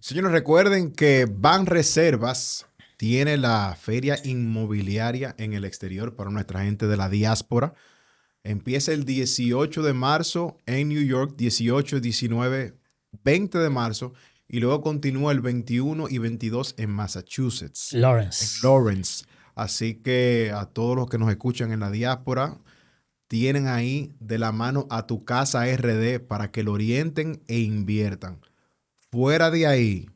Señores, recuerden que Banreservas tiene la feria inmobiliaria en el exterior para nuestra gente de la diáspora. Empieza el 18 de marzo en New York, 18, 19, 20 de marzo, y luego continúa el 21 y 22 en Massachusetts, en Lawrence. Lawrence. Así que a todos los que nos escuchan en la diáspora, tienen ahí de la mano a tu casa RD para que lo orienten e inviertan. Fuera de ahí,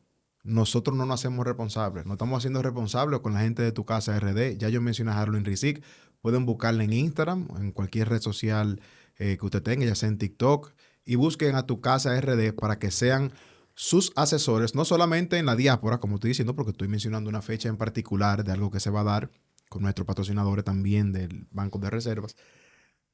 nosotros no nos hacemos responsables. No estamos haciendo responsables con la gente de tu casa RD. Ya yo mencioné a Harlan Rizik. Pueden buscarla en Instagram, en cualquier red social que usted tenga, ya sea en TikTok, y busquen a tu casa RD para que sean sus asesores, no solamente en la diáspora, como estoy diciendo, porque estoy mencionando una fecha en particular de algo que se va a dar con nuestros patrocinadores también del Banco de Reservas,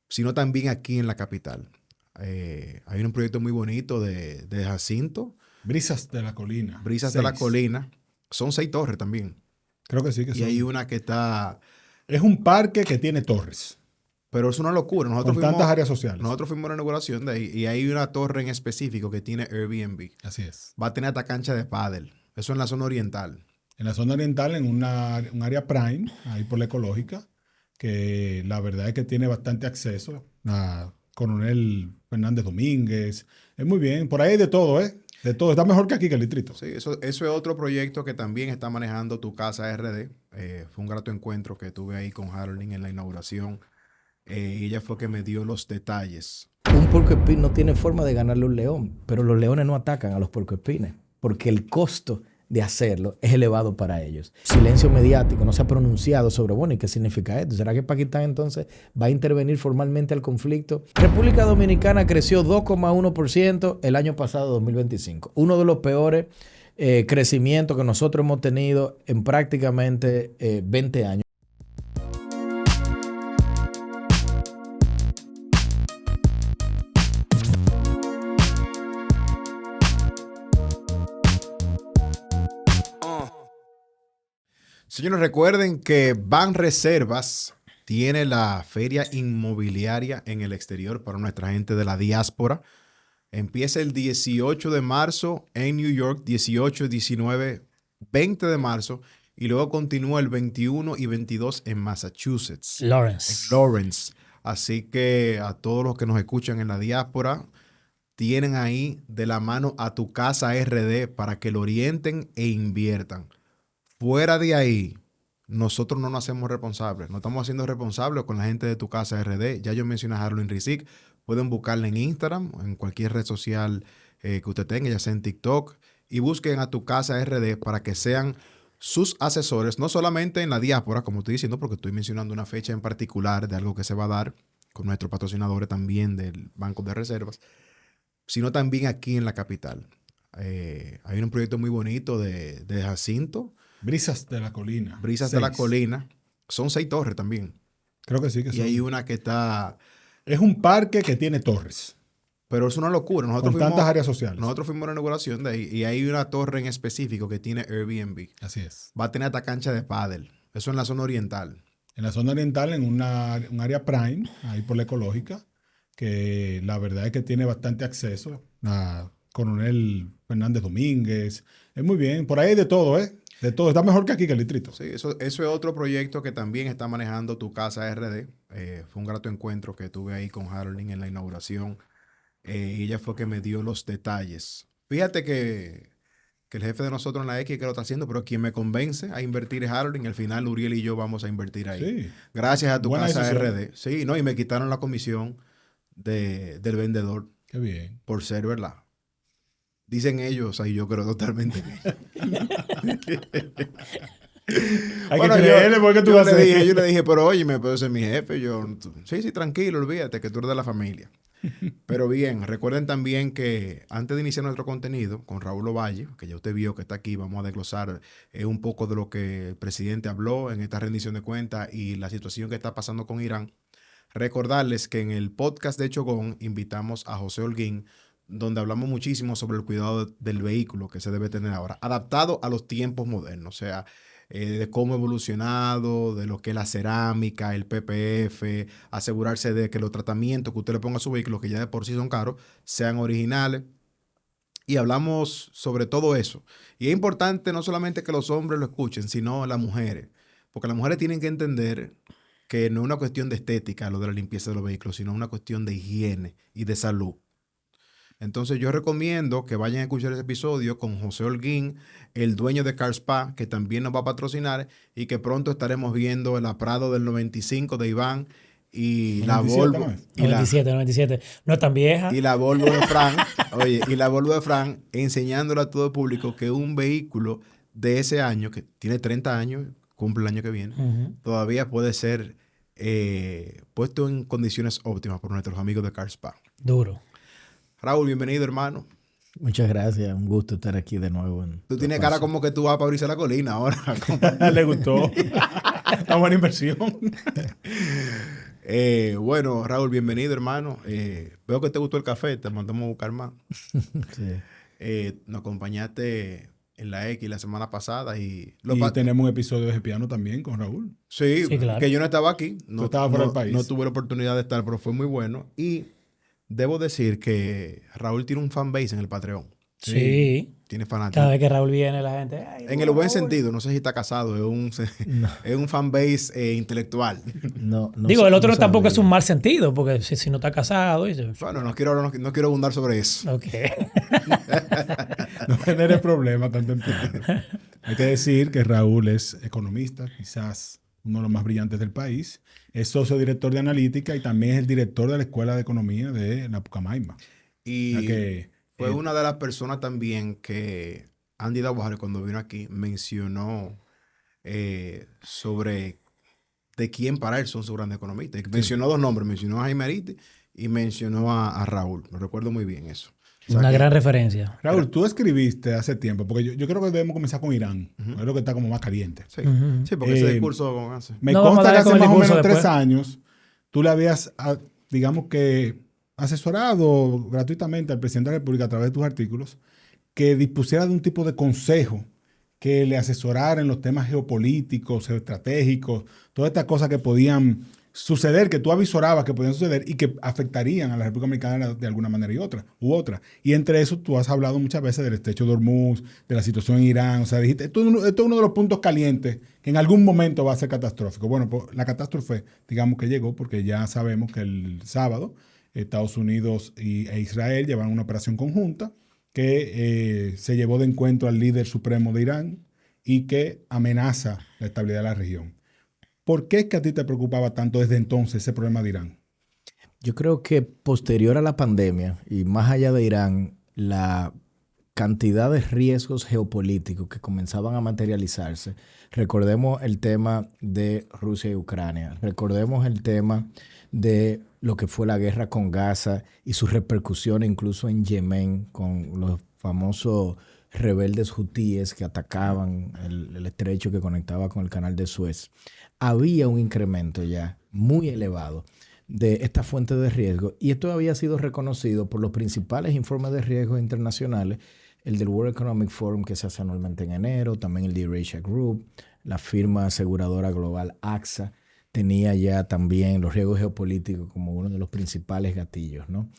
sino también aquí en la capital. Hay un proyecto muy bonito de Jacinto, Brisas de la Colina. Brisas de la 6. Colina. Son 6 torres también. Creo que sí que Y hay son. una que está... Es un parque que tiene torres, Pero es una locura. con tantas áreas sociales. Nosotros fuimos a la inauguración de ahí y hay una torre en específico que tiene Airbnb. Así es. Va a tener hasta cancha de pádel. Eso en la zona oriental. En la zona oriental, en un área prime, ahí por la ecológica, que la verdad es que tiene bastante acceso a Coronel Fernández Domínguez. Es muy bien. Por ahí hay de todo, ¿eh? De todo. Está mejor que aquí, que el distrito. Sí, eso es otro proyecto que también está manejando tu casa RD. Fue un grato encuentro que tuve ahí con Harling en la inauguración. Y ella fue que me dio los detalles. Un puercoespín no tiene forma de ganarle a un león, pero los leones no atacan a los puercoespines porque el costo de hacerlo es elevado para ellos. Silencio mediático, no se ha pronunciado sobre, bueno, ¿y qué significa esto? ¿Será que Pakistán entonces va a intervenir formalmente al conflicto? República Dominicana creció 2,1% el año pasado, 2025. Uno de los peores crecimientos que nosotros hemos tenido en prácticamente 20 años. Señores, recuerden que Banreservas tiene la feria inmobiliaria en el exterior para nuestra gente de la diáspora. Empieza el 18 de marzo en New York, 18, 19, 20 de marzo, y luego continúa el 21 y 22 en Massachusetts, en Lawrence. Lawrence. Así que a todos los que nos escuchan en la diáspora, tienen ahí de la mano a tu casa RD para que lo orienten e inviertan. Fuera de ahí, nosotros no nos hacemos responsables. No estamos haciendo responsables con la gente de tu casa RD. Ya yo mencioné a Harlan Rizik. Pueden buscarla en Instagram, en cualquier red social que usted tenga, ya sea en TikTok, y busquen a tu casa RD para que sean sus asesores, no solamente en la diáspora, como estoy diciendo, porque estoy mencionando una fecha en particular de algo que se va a dar con nuestros patrocinadores también del Banco de Reservas, sino también aquí en la capital. Hay un proyecto muy bonito de Jacinto, Brisas de la Colina. Brisas de la 6. Colina. Son 6 torres también. Creo que sí que Y son. hay una que está... Es un parque que tiene torres, Pero es una locura. con tantas áreas sociales. Nosotros fuimos a la inauguración de ahí y hay una torre en específico que tiene Airbnb. Así es. Va a tener hasta cancha de pádel. Eso en la zona oriental. En la zona oriental, en un área prime, ahí por la ecológica, que la verdad es que tiene bastante acceso a Coronel Fernández Domínguez. Es muy bien. Por ahí hay de todo, ¿eh? De todo. Está mejor que aquí, que el distrito. Sí, eso es otro proyecto que también está manejando tu casa RD. Fue un grato encuentro que tuve ahí con Harling en la inauguración. Y ella fue que me dio los detalles. Fíjate que el jefe de nosotros en la X que lo está haciendo, pero quien me convence a invertir es Harling. Al final, Uriel y yo vamos a invertir ahí. Sí. Gracias a tu Buena casa decisión. RD. Sí, no, y me quitaron la comisión del vendedor Qué bien. por ser verdad. Dicen ellos, ahí yo creo totalmente en ellos. Hay Bueno, que creerle porque tú vas a yo le dije, pero óyeme, pero ese es mi jefe. Sí, sí, tranquilo, olvídate que tú eres de la familia. Pero bien, recuerden también que antes de iniciar nuestro contenido con Raúl Ovalle, que ya usted vio que está aquí, vamos a desglosar un poco de lo que el presidente habló en esta rendición de cuentas y la situación que está pasando con Irán. Recordarles que en el podcast de Chogón invitamos a José Holguín, donde hablamos muchísimo sobre el cuidado del vehículo que se debe tener ahora, adaptado a los tiempos modernos, o sea, de cómo ha evolucionado, de lo que es la cerámica, el PPF, asegurarse de que los tratamientos que usted le ponga a su vehículo, que ya de por sí son caros, sean originales. y hablamos sobre todo eso. Y es importante no solamente que los hombres lo escuchen, sino las mujeres. Porque las mujeres tienen que entender que no es una cuestión de estética lo de la limpieza de los vehículos, sino una cuestión de higiene y de salud. Entonces yo recomiendo que vayan a escuchar ese episodio con José Holguín, el dueño de Car Spa, que también nos va a patrocinar y que pronto estaremos viendo el Prado del 95 de Iván y la 97, Volvo. ¿no es? Y la, 97. No es tan vieja. y la Volvo de Fran, oye, y la Volvo de Fran enseñándole a todo el público que un vehículo de ese año, que tiene 30 años, cumple el año que viene, todavía puede ser puesto en condiciones óptimas por nuestros amigos de Car Spa. Duro. Raúl, bienvenido, hermano. Muchas gracias, un gusto estar aquí de nuevo. Tú tienes cara como que tú vas para abrirse la colina ahora. Le gustó. Una buena inversión. Bueno, Raúl, bienvenido, hermano. Veo que te gustó el café, te mandamos a buscar más. Sí. Nos acompañaste en la X la semana pasada y tenemos un episodio de piano también con Raúl. Sí, claro. que yo no estaba aquí. Tú estabas fuera del país. No tuve la oportunidad de estar, pero fue muy bueno. Y debo decir que Raúl tiene un fanbase en el Patreon. Sí. Tiene fanáticos. Cada vez que Raúl viene, la gente... "Ay, En el buen Raúl". sentido, no sé si está casado, es un fanbase intelectual. No Digo, el otro no tampoco es sabría. un mal sentido, porque si no está casado... Bueno, no quiero abundar sobre eso. Ok. No genere problemas tan temprano. Hay que decir que Raúl es economista, quizás uno de los más brillantes del país. Es socio director de analítica y también es el director de la Escuela de Economía de la Pucamaima. Y O sea que, fue una de las personas también que Andy Daubajar, cuando vino aquí, mencionó sobre de quién para él son sus grandes economistas. Y mencionó dos nombres, mencionó a Jaime Ariti y mencionó a Raúl. Me recuerdo muy bien eso. O sea Una que- gran referencia. Raúl, tú escribiste hace tiempo, porque yo creo que debemos comenzar con Irán. Es lo que está como más caliente. Sí, sí, porque ese discurso hace. Me No, vamos a consta que darle hace con el más o menos discurso 3 después. años tú le habías, digamos que, asesorado gratuitamente al presidente de la República a través de tus artículos que dispusiera de un tipo de consejo que le asesorara en los temas geopolíticos, geoestratégicos, todas estas cosas que podían suceder, que tú avisorabas que podían suceder y que afectarían a la República Dominicana de alguna manera u otra. Y entre eso tú has hablado muchas veces del estrecho de Hormuz, de la situación en Irán. O sea, dijiste, esto es uno de los puntos calientes que en algún momento va a ser catastrófico. Bueno, pues la catástrofe, digamos que llegó porque ya sabemos que el sábado Estados Unidos e Israel llevaron una operación conjunta que se llevó de encuentro al líder supremo de Irán y que amenaza la estabilidad de la región. ¿Por qué es que a ti te preocupaba tanto desde entonces ese problema de Irán? Yo creo que posterior a la pandemia y más allá de Irán, la cantidad de riesgos geopolíticos que comenzaban a materializarse. Recordemos el tema de Rusia y Ucrania. Recordemos el tema de lo que fue la guerra con Gaza y sus repercusiones incluso en Yemen con los famosos rebeldes hutíes que atacaban el estrecho que conectaba con el canal de Suez. Había un incremento ya muy elevado de esta fuente de riesgo y esto había sido reconocido por los principales informes de riesgo internacionales, el del World Economic Forum que se hace anualmente en enero, también el de Eurasia Group, la firma aseguradora global AXA tenía ya también los riesgos geopolíticos como uno de los principales gatillos, ¿no?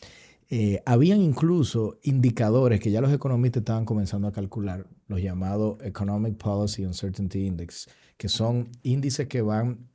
Habían incluso indicadores que ya los economistas estaban comenzando a calcular, los llamados Economic Policy Uncertainty Index, que son índices que van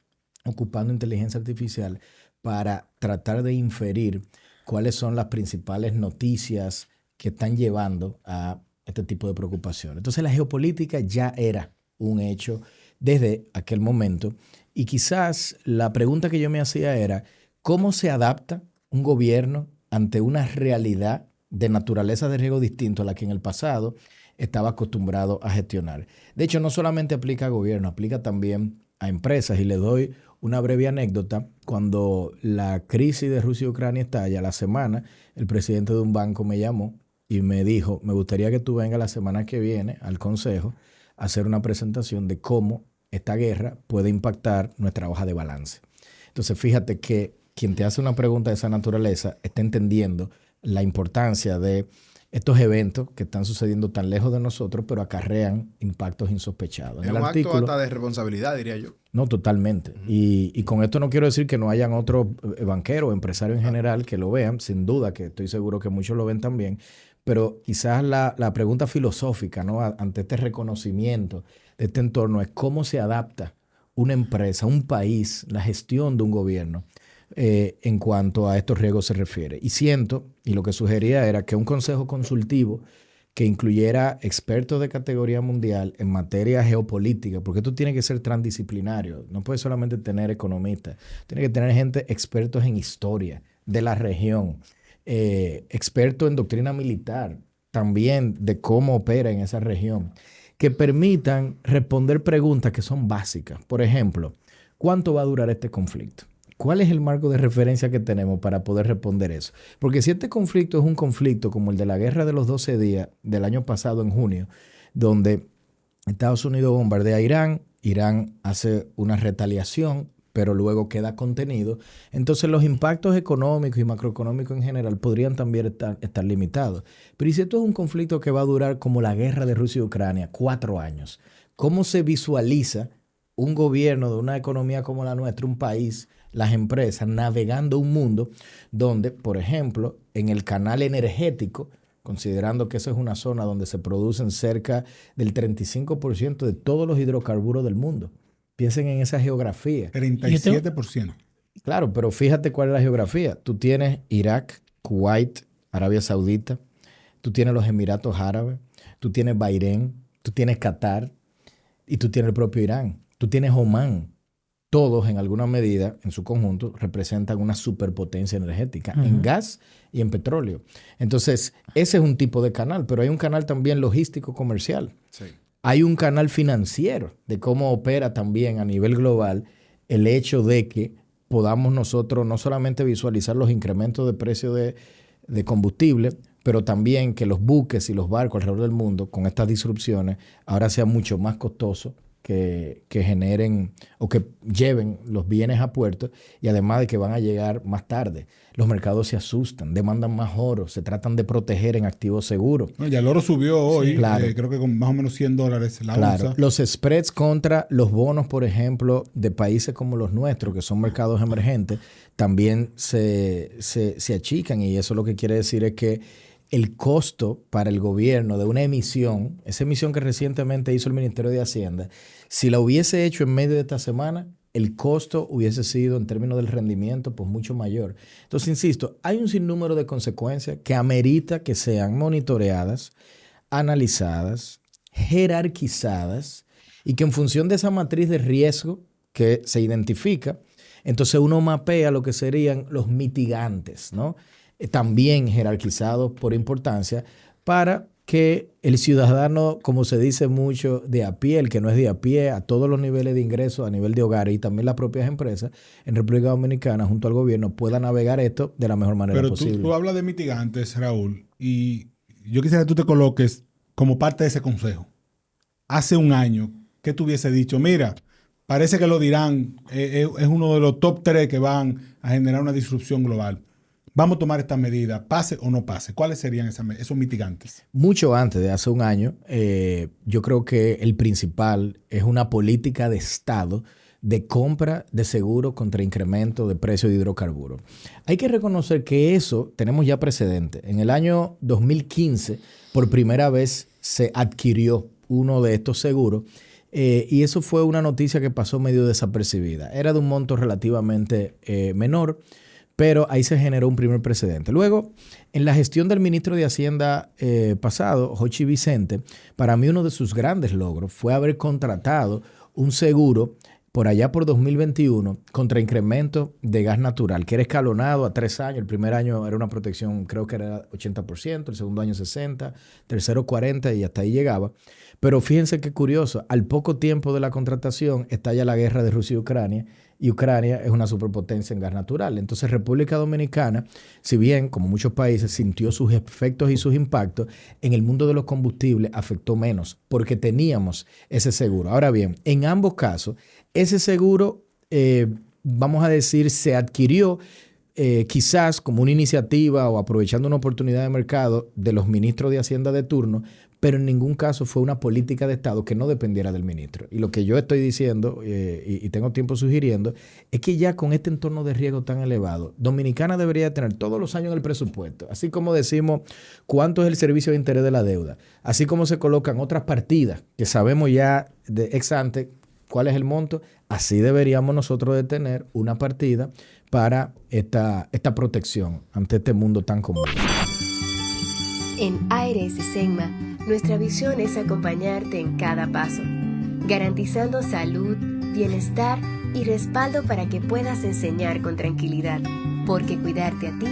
ocupando inteligencia artificial para tratar de inferir cuáles son las principales noticias que están llevando a este tipo de preocupaciones. Entonces la geopolítica ya era un hecho desde aquel momento y quizás la pregunta que yo me hacía era ¿cómo se adapta un gobierno ante una realidad de naturaleza de riesgo distinto a la que en el pasado estaba acostumbrado a gestionar? De hecho, no solamente aplica a gobierno, aplica también a empresas. Y le doy una breve anécdota. Cuando la crisis de Rusia y Ucrania estalla, la semana, el presidente de un banco me llamó y me dijo, me gustaría que tú vengas la semana que viene al consejo a hacer una presentación de cómo esta guerra puede impactar nuestra hoja de balance. Entonces, fíjate que quien te hace una pregunta de esa naturaleza está entendiendo la importancia de estos eventos que están sucediendo tan lejos de nosotros, pero acarrean impactos insospechados. Es un acto hasta de responsabilidad, diría yo. No, totalmente. Y con esto no quiero decir que no hayan otros banqueros o empresarios en general que lo vean. Sin duda, que estoy seguro que muchos lo ven también. pero quizás la pregunta filosófica, ¿no? Ante este reconocimiento de este entorno es cómo se adapta una empresa, un país, la gestión de un gobierno en cuanto a estos riesgos se refiere. Y siento, y lo que sugería era que un consejo consultivo que incluyera expertos de categoría mundial en materia geopolítica, porque tú tienes que ser transdisciplinario, no puedes solamente tener economistas, tienes que tener gente expertos en historia de la región, expertos en doctrina militar, también de cómo opera en esa región, que permitan responder preguntas que son básicas. Por ejemplo, ¿cuánto va a durar este conflicto? ¿Cuál es el marco de referencia que tenemos para poder responder eso? Porque si este conflicto es un conflicto como el de la guerra de los 12 días del año pasado en junio, donde Estados Unidos bombardea a Irán, Irán hace una retaliación, pero luego queda contenido, entonces los impactos económicos y macroeconómicos en general podrían también estar limitados. Pero ¿y si esto es un conflicto que va a durar como la guerra de Rusia y Ucrania, 4 años? ¿Cómo se visualiza un gobierno de una economía como la nuestra, un país, las empresas, navegando un mundo donde, por ejemplo, en el canal energético, considerando que eso es una zona donde se producen cerca del 35% de todos los hidrocarburos del mundo? Piensen en esa geografía. 37%. Claro, pero fíjate cuál es la geografía. Tú tienes Irak, Kuwait, Arabia Saudita, tú tienes los Emiratos Árabes, tú tienes Bahrein, tú tienes Qatar y tú tienes el propio Irán. Tú tienes Omán. Todos, en alguna medida, en su conjunto, representan una superpotencia energética en gas y en petróleo. Entonces, ese es un tipo de canal, pero hay un canal también logístico comercial. Sí. Hay un canal financiero de cómo opera también a nivel global el hecho de que podamos nosotros no solamente visualizar los incrementos de precio de combustible, pero también que los buques y los barcos alrededor del mundo, con estas disrupciones, ahora sea mucho más costoso que generen o que lleven los bienes a puerto, y además de que van a llegar más tarde. Los mercados se asustan, demandan más oro, se tratan de proteger en activos seguros. No, ya el oro subió hoy, sí, claro. Creo que con más o menos $100 la onza. Los spreads contra los bonos, por ejemplo, de países como los nuestros, que son mercados emergentes, también se achican, y eso lo que quiere decir es que el costo para el gobierno de una emisión, esa emisión que recientemente hizo el Ministerio de Hacienda, si la hubiese hecho en medio de esta semana, el costo hubiese sido, en términos del rendimiento, pues mucho mayor. Entonces, insisto, hay un sinnúmero de consecuencias que amerita que sean monitoreadas, analizadas, jerarquizadas, y que en función de esa matriz de riesgo que se identifica, entonces uno mapea lo que serían los mitigantes, ¿no? También jerarquizados por importancia, para que el ciudadano, como se dice mucho, de a pie, el que no es de a pie, a todos los niveles de ingresos, a nivel de hogares y también las propias empresas en República Dominicana, junto al gobierno, pueda navegar esto de la mejor manera posible. Pero tú hablas de mitigantes, Raúl, y yo quisiera que tú te coloques como parte de ese consejo. Hace un año, ¿qué tú hubiese dicho? Mira, parece que lo dirán, es uno de los top 3 que van a generar una disrupción global. Vamos a tomar esta medida, pase o no pase. ¿Cuáles serían esos mitigantes? Mucho antes de hace un año, yo creo que el principal es una política de Estado de compra de seguros contra incremento de precio de hidrocarburos. Hay que reconocer que eso tenemos ya precedente. En el año 2015, por primera vez, se adquirió uno de estos seguros, y eso fue una noticia que pasó medio desapercibida. Era de un monto relativamente menor, pero ahí se generó un primer precedente. Luego, en la gestión del ministro de Hacienda pasado, Jochi Vicente, para mí uno de sus grandes logros fue haber contratado un seguro por allá por 2021 contra incremento de gas natural, que era escalonado a 3 años. El primer año era una protección, creo que era 80%, el segundo año 60%, tercero 40%, y hasta ahí llegaba. Pero fíjense qué curioso, al poco tiempo de la contratación estalla la guerra de Rusia y Ucrania es una superpotencia en gas natural. Entonces, República Dominicana, si bien, como muchos países, sintió sus efectos y sus impactos, en el mundo de los combustibles afectó menos porque teníamos ese seguro. Ahora bien, en ambos casos, ese seguro, vamos a decir, se adquirió quizás como una iniciativa o aprovechando una oportunidad de mercado de los ministros de Hacienda de turno, pero en ningún caso fue una política de Estado que no dependiera del ministro. Y lo que yo estoy diciendo, y tengo tiempo sugiriendo, es que ya con este entorno de riesgo tan elevado, Dominicana debería tener todos los años en el presupuesto, así como decimos cuánto es el servicio de interés de la deuda, así como se colocan otras partidas que sabemos ya de ex ante cuál es el monto, así deberíamos nosotros de tener una partida para esta protección ante este mundo tan común. En ARS Senma, nuestra visión es acompañarte en cada paso, garantizando salud, bienestar y respaldo para que puedas enseñar con tranquilidad, porque cuidarte a ti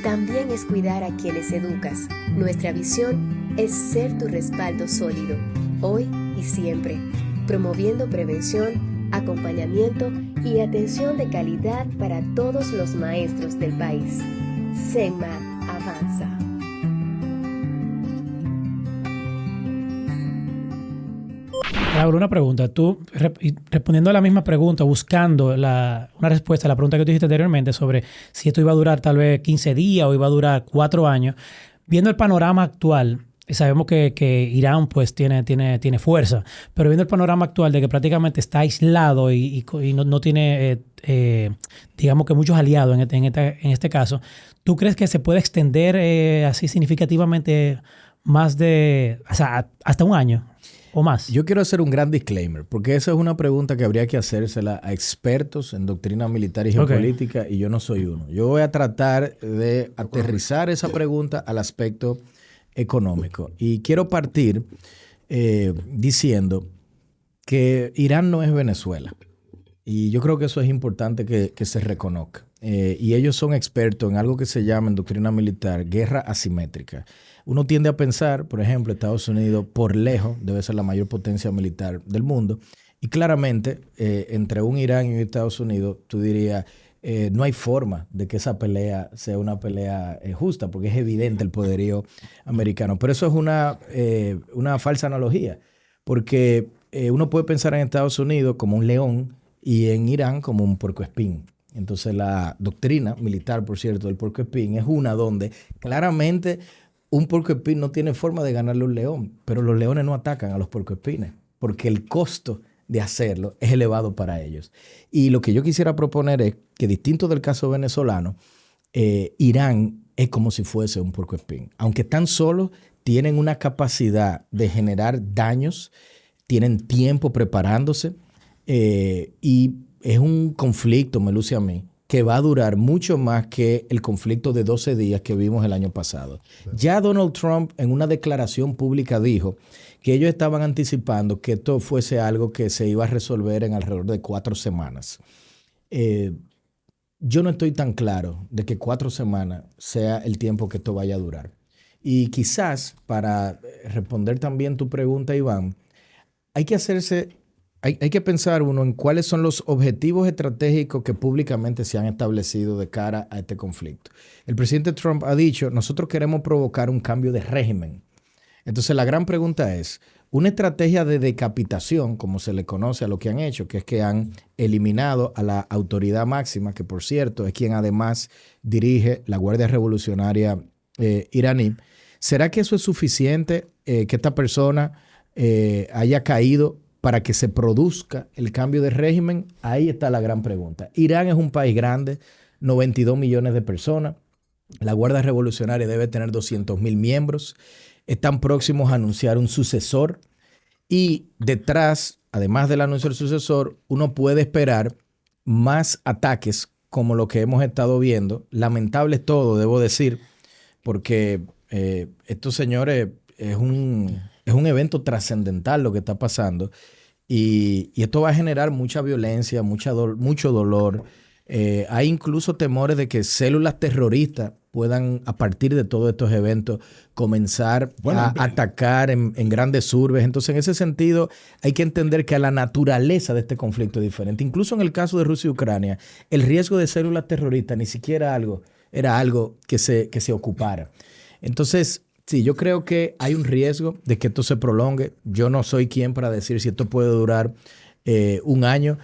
también es cuidar a quienes educas. Nuestra visión es ser tu respaldo sólido, hoy y siempre, promoviendo prevención, acompañamiento y atención de calidad para todos los maestros del país. Senma avanza. Laura, una pregunta. Tú, respondiendo a la misma pregunta, buscando una respuesta a la pregunta que tú dijiste anteriormente sobre si esto iba a durar tal vez 15 días o iba a durar 4 años, viendo el panorama actual, sabemos que Irán pues tiene fuerza, pero viendo el panorama actual de que prácticamente está aislado y no tiene, digamos que muchos aliados en este caso, ¿tú crees que se puede extender así significativamente más hasta un año? ¿O más? Yo quiero hacer un gran disclaimer, porque esa es una pregunta que habría que hacérsela a expertos en doctrina militar y geopolítica, y yo no soy uno. Yo voy a tratar de aterrizar esa pregunta al aspecto económico. Y quiero partir diciendo que Irán no es Venezuela. Y yo creo que eso es importante que se reconozca. Y ellos son expertos en algo que se llama en doctrina militar guerra asimétrica. Uno tiende a pensar, por ejemplo, Estados Unidos por lejos debe ser la mayor potencia militar del mundo. Y claramente, entre un Irán y un Estados Unidos, tú dirías, no hay forma de que esa pelea sea una pelea justa, porque es evidente el poderío americano. Pero eso es una falsa analogía, porque uno puede pensar en Estados Unidos como un león y en Irán como un puercoespín. Entonces la doctrina militar, por cierto, del puercoespín es una donde claramente un puercoespín no tiene forma de ganarle a un león, pero los leones no atacan a los puercoespines porque el costo de hacerlo es elevado para ellos. Y lo que yo quisiera proponer es que, distinto del caso venezolano, Irán es como si fuese un puercoespín. Aunque tan solo tienen una capacidad de generar daños, tienen tiempo preparándose y es un conflicto, me luce a mí, que va a durar mucho más que el conflicto de 12 días que vimos el año pasado. Ya Donald Trump en una declaración pública dijo que ellos estaban anticipando que esto fuese algo que se iba a resolver en alrededor de 4 semanas. Yo no estoy tan claro de que 4 semanas sea el tiempo que esto vaya a durar. Y quizás, para responder también tu pregunta, Iván, hay que pensar uno en cuáles son los objetivos estratégicos que públicamente se han establecido de cara a este conflicto. El presidente Trump ha dicho, nosotros queremos provocar un cambio de régimen. Entonces la gran pregunta es, una estrategia de decapitación, como se le conoce a lo que han hecho, que es que han eliminado a la autoridad máxima, que por cierto es quien además dirige la Guardia Revolucionaria iraní. ¿Será que eso es suficiente, que esta persona haya caído para que se produzca el cambio de régimen? Ahí está la gran pregunta. Irán es un país grande, 92 millones de personas. La Guardia Revolucionaria debe tener 200,000 miembros. Están próximos a anunciar un sucesor. Y detrás, además del anuncio del sucesor, uno puede esperar más ataques como lo que hemos estado viendo. Lamentable todo, debo decir, porque estos señores es un evento trascendental lo que está pasando. Y esto va a generar mucha violencia, mucho dolor. Hay incluso temores de que células terroristas puedan, a partir de todos estos eventos, comenzar a atacar en grandes urbes. Entonces, en ese sentido, hay que entender que la naturaleza de este conflicto es diferente. Incluso en el caso de Rusia y Ucrania, el riesgo de células terroristas ni siquiera era algo que se ocupara. Entonces, sí, yo creo que hay un riesgo de que esto se prolongue. Yo no soy quien para decir si esto puede durar un año.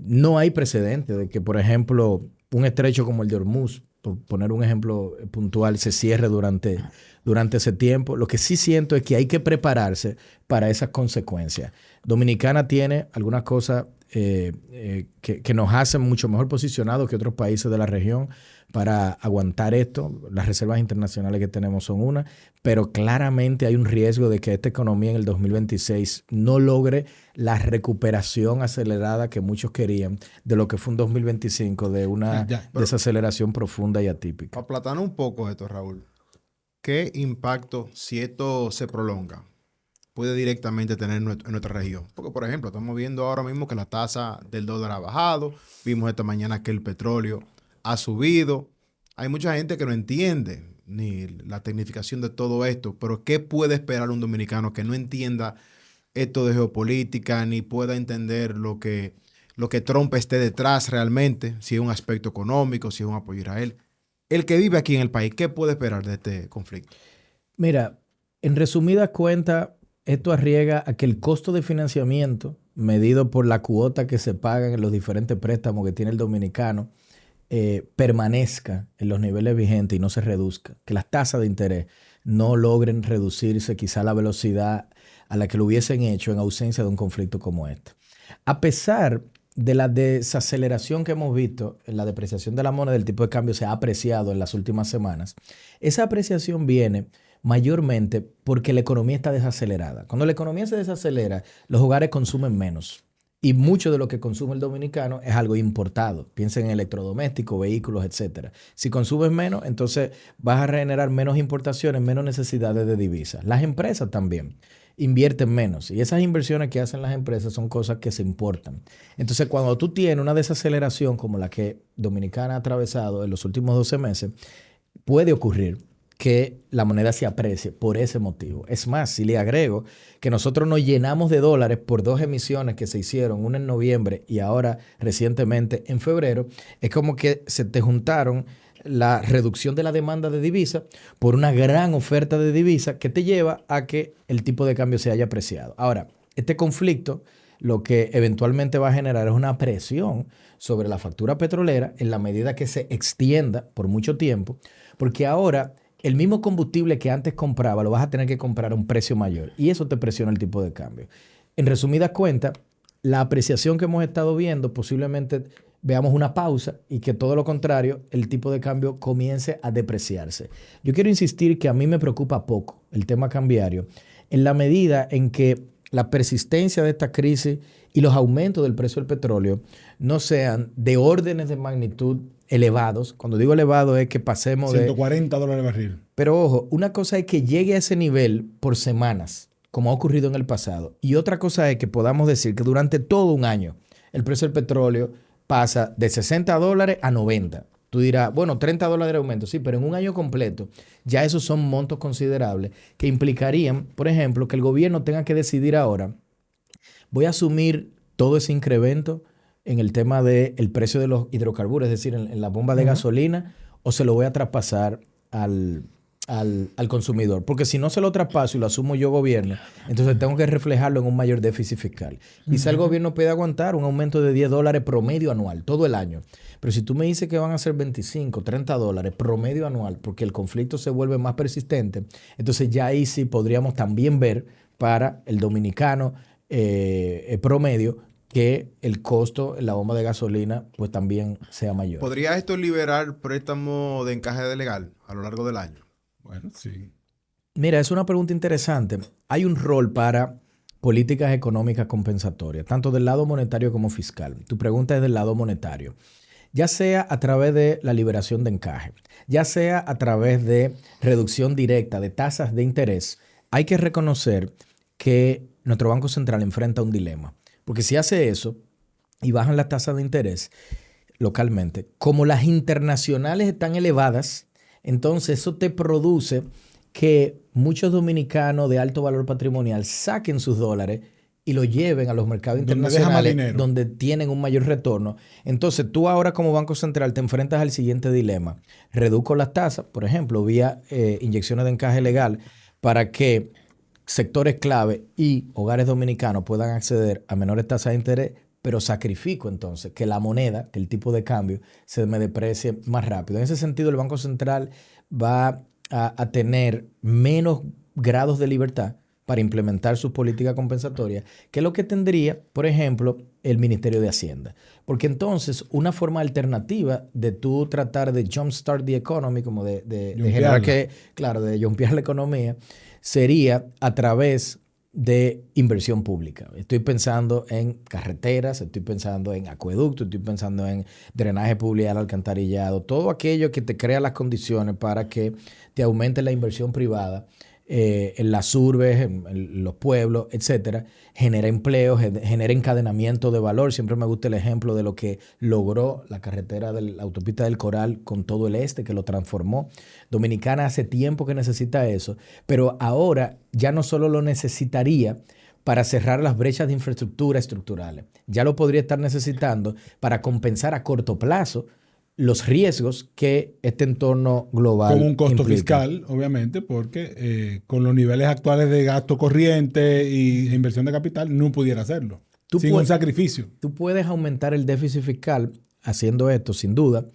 No hay precedente de que, por ejemplo, un estrecho como el de Hormuz por poner un ejemplo puntual, se cierre durante ese tiempo. Lo que sí siento es que hay que prepararse para esas consecuencias. Dominicana tiene algunas cosas que nos hacen mucho mejor posicionados que otros países de la región para aguantar esto. Las reservas internacionales que tenemos son una, pero claramente hay un riesgo de que esta economía en el 2026 no logre la recuperación acelerada que muchos querían de lo que fue un 2025, de una desaceleración profunda y atípica. Para aplatar un poco esto, Raúl, ¿qué impacto, si esto se prolonga, puede directamente tener en nuestra región? Porque, por ejemplo, estamos viendo ahora mismo que la tasa del dólar ha bajado. Vimos esta mañana que el petróleo ha subido. Hay mucha gente que no entiende ni la tecnificación de todo esto, pero ¿qué puede esperar un dominicano que no entienda esto de geopolítica, ni pueda entender lo que Trump esté detrás realmente, si es un aspecto económico, si es un apoyo a Israel? El que vive aquí en el país, ¿qué puede esperar de este conflicto? Mira, en resumidas cuentas, esto arriesga a que el costo de financiamiento, medido por la cuota que se pagan en los diferentes préstamos que tiene el dominicano, permanezca en los niveles vigentes y no se reduzca. Que las tasas de interés no logren reducirse quizá a la velocidad a la que lo hubiesen hecho en ausencia de un conflicto como este. A pesar de la desaceleración que hemos visto en la depreciación de la moneda, el tipo de cambio se ha apreciado en las últimas semanas. Esa apreciación viene mayormente porque la economía está desacelerada. Cuando la economía se desacelera, los hogares consumen menos. Y mucho de lo que consume el dominicano es algo importado. Piensa en electrodomésticos, vehículos, etc. Si consumes menos, entonces vas a generar menos importaciones, menos necesidades de divisas. Las empresas también invierten menos. Y esas inversiones que hacen las empresas son cosas que se importan. Entonces, cuando tú tienes una desaceleración como la que Dominicana ha atravesado en los últimos 12 meses, puede ocurrir que la moneda se aprecie por ese motivo. Es más, si le agrego que nosotros nos llenamos de dólares por 2 emisiones que se hicieron, una en noviembre y ahora recientemente en febrero, es como que se te juntaron la reducción de la demanda de divisas por una gran oferta de divisas que te lleva a que el tipo de cambio se haya apreciado. Ahora, este conflicto lo que eventualmente va a generar es una presión sobre la factura petrolera en la medida que se extienda por mucho tiempo, porque ahora el mismo combustible que antes compraba lo vas a tener que comprar a un precio mayor y eso te presiona el tipo de cambio. En resumidas cuentas, la apreciación que hemos estado viendo, posiblemente veamos una pausa y que todo lo contrario, el tipo de cambio comience a depreciarse. Yo quiero insistir que a mí me preocupa poco el tema cambiario en la medida en que la persistencia de esta crisis y los aumentos del precio del petróleo no sean de órdenes de magnitud elevados. Cuando digo elevado es que pasemos de $140 el barril. Pero ojo, una cosa es que llegue a ese nivel por semanas, como ha ocurrido en el pasado. Y otra cosa es que podamos decir que durante todo un año el precio del petróleo pasa de $60 a 90. Tú dirás, bueno, $30 de aumento. Sí, pero en un año completo ya esos son montos considerables que implicarían, por ejemplo, que el gobierno tenga que decidir ahora, voy a asumir todo ese incremento en el tema del precio de los hidrocarburos, es decir, en la bomba de gasolina, o se lo voy a traspasar al consumidor. Porque si no se lo traspaso y lo asumo yo gobierno, entonces tengo que reflejarlo en un mayor déficit fiscal. Quizá el gobierno puede aguantar un aumento de $10 promedio anual, todo el año. Pero si tú me dices que van a ser 25, $30 promedio anual, porque el conflicto se vuelve más persistente, entonces ya ahí sí podríamos también ver para el dominicano promedio que el costo en la bomba de gasolina pues también sea mayor. ¿Podría esto liberar préstamo de encaje de legal a lo largo del año? Bueno, sí. Mira, es una pregunta interesante. Hay un rol para políticas económicas compensatorias, tanto del lado monetario como fiscal. Tu pregunta es del lado monetario. Ya sea a través de la liberación de encaje, ya sea a través de reducción directa de tasas de interés, hay que reconocer que nuestro Banco Central enfrenta un dilema. Porque si hace eso y bajan las tasas de interés localmente, como las internacionales están elevadas, entonces eso te produce que muchos dominicanos de alto valor patrimonial saquen sus dólares y lo lleven a los mercados internacionales donde tienen un mayor retorno. Entonces tú ahora como Banco Central te enfrentas al siguiente dilema. Reduzco las tasas, por ejemplo, vía inyecciones de encaje legal para que sectores clave y hogares dominicanos puedan acceder a menores tasas de interés, pero sacrifico entonces que la moneda, que el tipo de cambio, se me deprecie más rápido. En ese sentido, el Banco Central va a tener menos grados de libertad para implementar sus políticas compensatorias, que lo que tendría, por ejemplo, el Ministerio de Hacienda. Porque entonces una forma alternativa de tú tratar de jumpstart the economy, como de generar de jumpear la economía, sería a través de inversión pública. Estoy pensando en carreteras, estoy pensando en acueductos, estoy pensando en drenaje pluvial, alcantarillado, todo aquello que te crea las condiciones para que te aumente la inversión privada en las urbes, en los pueblos, etcétera, genera empleo, genera encadenamiento de valor. Siempre me gusta el ejemplo de lo que logró la carretera de la autopista del Coral con todo el este, que lo transformó. Dominicana hace tiempo que necesita eso, pero ahora ya no solo lo necesitaría para cerrar las brechas de infraestructura estructurales, ya lo podría estar necesitando para compensar a corto plazo los riesgos que este entorno global con un costo implica. fiscal, obviamente, porque con los niveles actuales de gasto corriente y inversión de capital no pudiera hacerlo. Sin un sacrificio. Tú puedes aumentar el déficit fiscal haciendo esto, sin duda,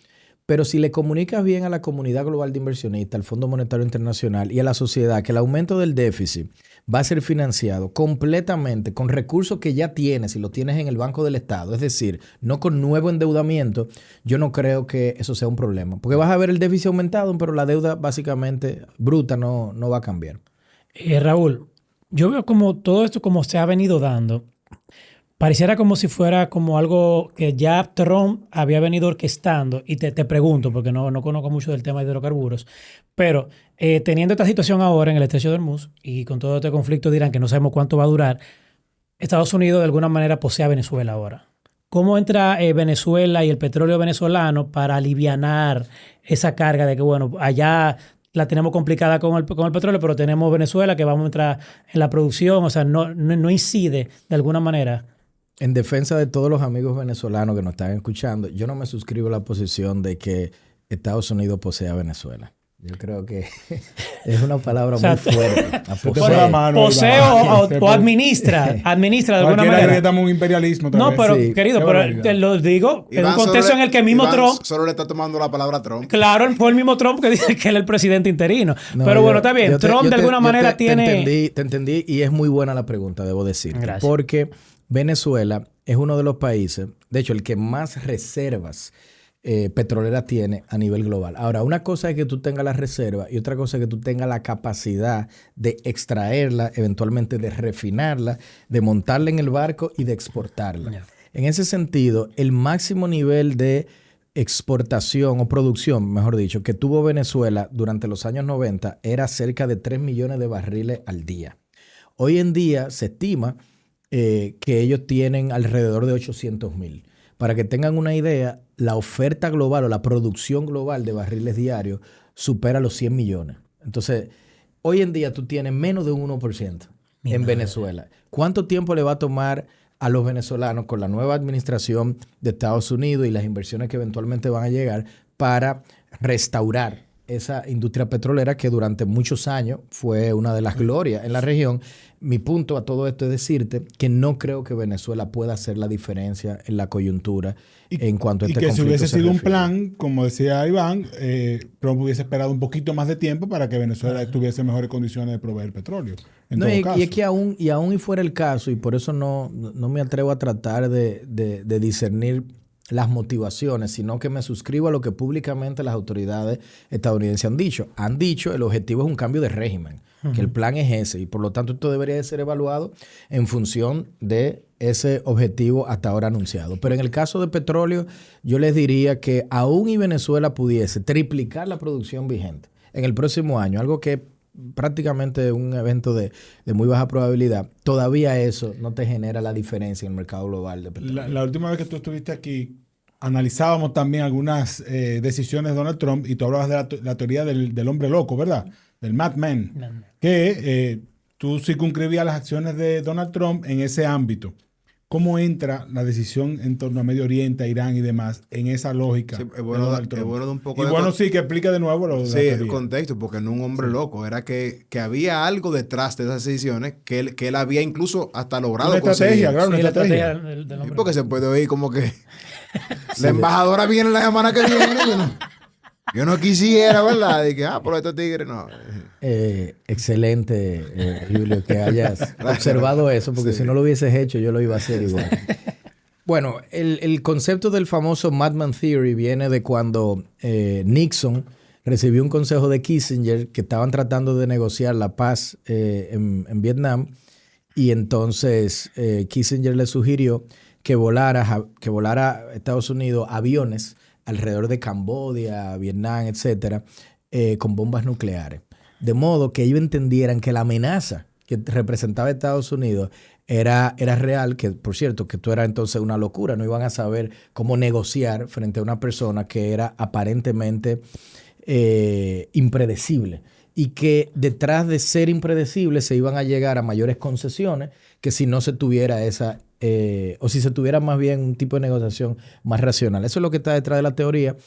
pero si le comunicas bien a la comunidad global de inversionistas, al Fondo Monetario Internacional y a la sociedad que el aumento del déficit va a ser financiado completamente con recursos que ya tienes y lo tienes en el Banco del Estado, es decir, no con nuevo endeudamiento, yo no creo que eso sea un problema. Porque vas a ver el déficit aumentado, pero la deuda básicamente bruta no va a cambiar. Raúl, yo veo como todo esto como se ha venido dando. Pareciera como si fuera como algo que ya Trump había venido orquestando. Y te pregunto, porque no conozco mucho del tema de hidrocarburos, pero teniendo esta situación ahora en el estrecho de Hormuz y con todo este conflicto dirán que no sabemos cuánto va a durar, Estados Unidos de alguna manera posee a Venezuela ahora. ¿Cómo entra Venezuela y el petróleo venezolano para alivianar esa carga de que, bueno, allá la tenemos complicada con el petróleo, pero tenemos Venezuela que vamos a entrar en la producción? O sea, no incide de alguna manera. En defensa de todos los amigos venezolanos que nos están escuchando, yo no me suscribo a la posición de que Estados Unidos posee a Venezuela. Yo creo que es una palabra muy fuerte. Posee o administra de alguna manera. Estamos un imperialismo. No, pero sí, querido, pero te lo digo en un contexto en el que mismo Trump... Solo le está tomando la palabra Trump. Claro, fue el mismo Trump que dice que él es el presidente interino. No, pero bueno, está bien. Trump de alguna manera tiene... Te entendí y es muy buena la pregunta, debo decir. Gracias. Porque Venezuela es uno de los países, de hecho, el que más reservas petroleras tiene a nivel global. Ahora, una cosa es que tú tengas la reserva y otra cosa es que tú tengas la capacidad de extraerla, eventualmente de refinarla, de montarla en el barco y de exportarla. Yeah. En ese sentido, el máximo nivel de exportación o producción, mejor dicho, que tuvo Venezuela durante los años 90 era cerca de 3 millones de barriles al día. Hoy en día se estima que ellos tienen alrededor de 800,000. Para que tengan una idea, la oferta global o la producción global de barriles diarios supera los 100 millones. Entonces, hoy en día tú tienes menos de un 1% en Venezuela. ¿Cuánto tiempo le va a tomar a los venezolanos con la nueva administración de Estados Unidos y las inversiones que eventualmente van a llegar para restaurar esa industria petrolera que durante muchos años fue una de las glorias en la región? Mi punto a todo esto es decirte que no creo que Venezuela pueda hacer la diferencia en la coyuntura en cuanto a este conflicto. Y que si hubiese sido un plan, como decía Iván, Trump hubiese esperado un poquito más de tiempo para que Venezuela tuviese mejores condiciones de proveer petróleo. Y es que aún y fuera el caso, y por eso no me atrevo a tratar de discernir las motivaciones, sino que me suscribo a lo que públicamente las autoridades estadounidenses han dicho. Han dicho el objetivo es un cambio de régimen, que el plan es ese, y por lo tanto esto debería de ser evaluado en función de ese objetivo hasta ahora anunciado. Pero en el caso de petróleo, yo les diría que aún y Venezuela pudiese triplicar la producción vigente en el próximo año, algo que prácticamente un evento de muy baja probabilidad, todavía eso no te genera la diferencia en el mercado global de petróleo. La última vez que tú estuviste aquí, analizábamos también algunas decisiones de Donald Trump y tú hablabas de la teoría del hombre loco, ¿verdad? Del madman, que tú circunscribías las acciones de Donald Trump en ese ámbito. cómo entra la decisión en torno a Medio Oriente, a Irán y demás, en esa lógica. Sí, es bueno de un poco y de bueno, sí, que explique de nuevo lo sí, el contexto, porque no un hombre loco, era que había algo detrás de esas decisiones que él había incluso hasta logrado una estrategia, conseguir. claro, una Sí, la estrategia. del Sí, hombre. porque se puede oír como que la embajadora viene la semana que viene. Yo no quisiera, ¿verdad? Y que, por estos tigres, no. Excelente, Julio, que hayas observado eso, porque si no lo hubieses hecho, yo lo iba a hacer igual. Bueno, el concepto del famoso Madman Theory viene de cuando Nixon recibió un consejo de Kissinger que estaban tratando de negociar la paz en Vietnam, y entonces Kissinger le sugirió que volara a Estados Unidos aviones alrededor de Camboya, Vietnam, etcétera, con bombas nucleares. De modo que ellos entendieran que la amenaza que representaba Estados Unidos era real, que por cierto, que esto era entonces una locura. No iban a saber cómo negociar frente a una persona que era aparentemente impredecible. Y que detrás de ser impredecible se iban a llegar a mayores concesiones que si no se tuviera esa... o si se tuviera más bien un tipo de negociación más racional. Eso es lo que está detrás de la teoría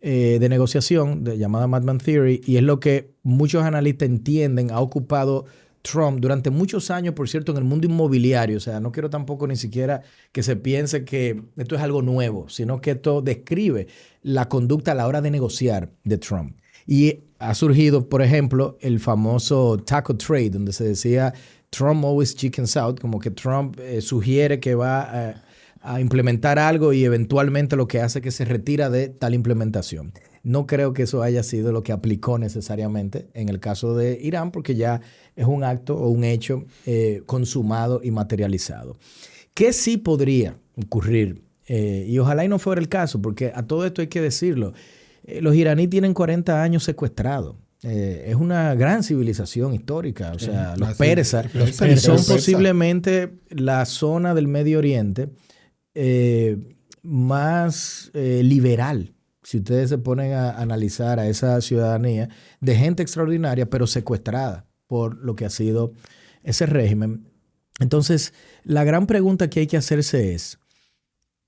de negociación llamada Madman Theory, y es lo que muchos analistas entienden ha ocupado Trump durante muchos años, por cierto, en el mundo inmobiliario. O sea, no quiero tampoco ni siquiera que se piense que esto es algo nuevo, sino que esto describe la conducta a la hora de negociar de Trump. Y ha surgido, por ejemplo, el famoso taco trade, donde se decía Trump always chickens out, como que Trump sugiere que va a implementar algo y eventualmente lo que hace es que se retira de tal implementación. No creo que eso haya sido lo que aplicó necesariamente en el caso de Irán, porque ya es un acto o un hecho consumado y materializado. ¿Qué sí podría ocurrir? Y ojalá y no fuera el caso, porque a todo esto hay que decirlo. Los iraníes tienen 40 años secuestrados. Es una gran civilización histórica. O sea, los persas son posiblemente la zona del Medio Oriente más liberal. Si ustedes se ponen a analizar a esa ciudadanía de gente extraordinaria, pero secuestrada por lo que ha sido ese régimen. Entonces, la gran pregunta que hay que hacerse es,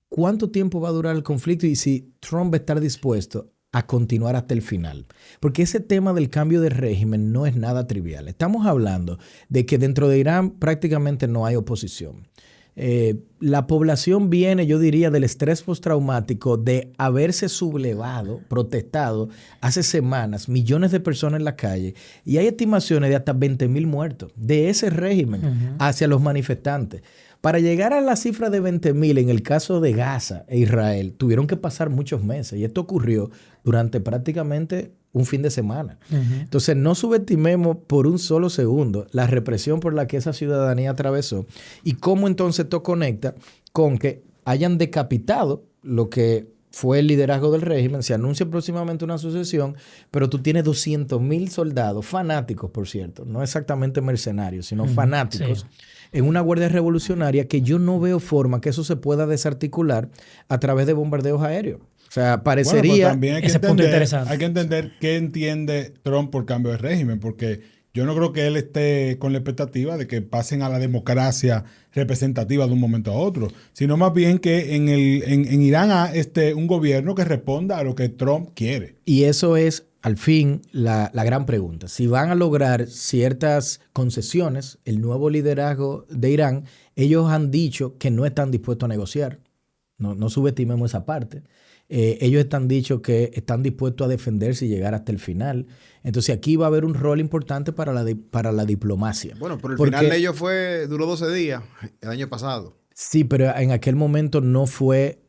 ¿cuánto tiempo va a durar el conflicto y si Trump va a estar dispuesto a continuar hasta el final? Porque ese tema del cambio de régimen no es nada trivial. Estamos hablando de que dentro de Irán prácticamente no hay oposición. La población viene, yo diría, del estrés postraumático de haberse sublevado, protestado hace semanas, millones de personas en la calle, y hay estimaciones de hasta 20,000 muertos de ese régimen hacia los manifestantes. Para llegar a la cifra de 20,000 en el caso de Gaza e Israel, tuvieron que pasar muchos meses, y esto ocurrió durante prácticamente un fin de semana. Entonces, no subestimemos por un solo segundo la represión por la que esa ciudadanía atravesó y cómo entonces esto conecta con que hayan decapitado lo que fue el liderazgo del régimen. Se anuncia próximamente una sucesión, pero tú tienes 200,000 soldados, fanáticos, por cierto, no exactamente mercenarios, sino fanáticos, sí, en una guardia revolucionaria que yo no veo forma que eso se pueda desarticular a través de bombardeos aéreos. O sea, parecería... Bueno, también ese punto interesante. Hay que entender qué entiende Trump por cambio de régimen, porque yo no creo que él esté con la expectativa de que pasen a la democracia representativa de un momento a otro, sino más bien que en Irán hay un gobierno que responda a lo que Trump quiere. Y eso es, al fin, la gran pregunta. Si van a lograr ciertas concesiones, el nuevo liderazgo de Irán, ellos han dicho que no están dispuestos a negociar. No subestimemos esa parte. Ellos están dicho que están dispuestos a defenderse y llegar hasta el final. Entonces aquí va a haber un rol importante para la diplomacia. Bueno, pero el final de ellos duró 12 días el año pasado. Sí, pero en aquel momento no fue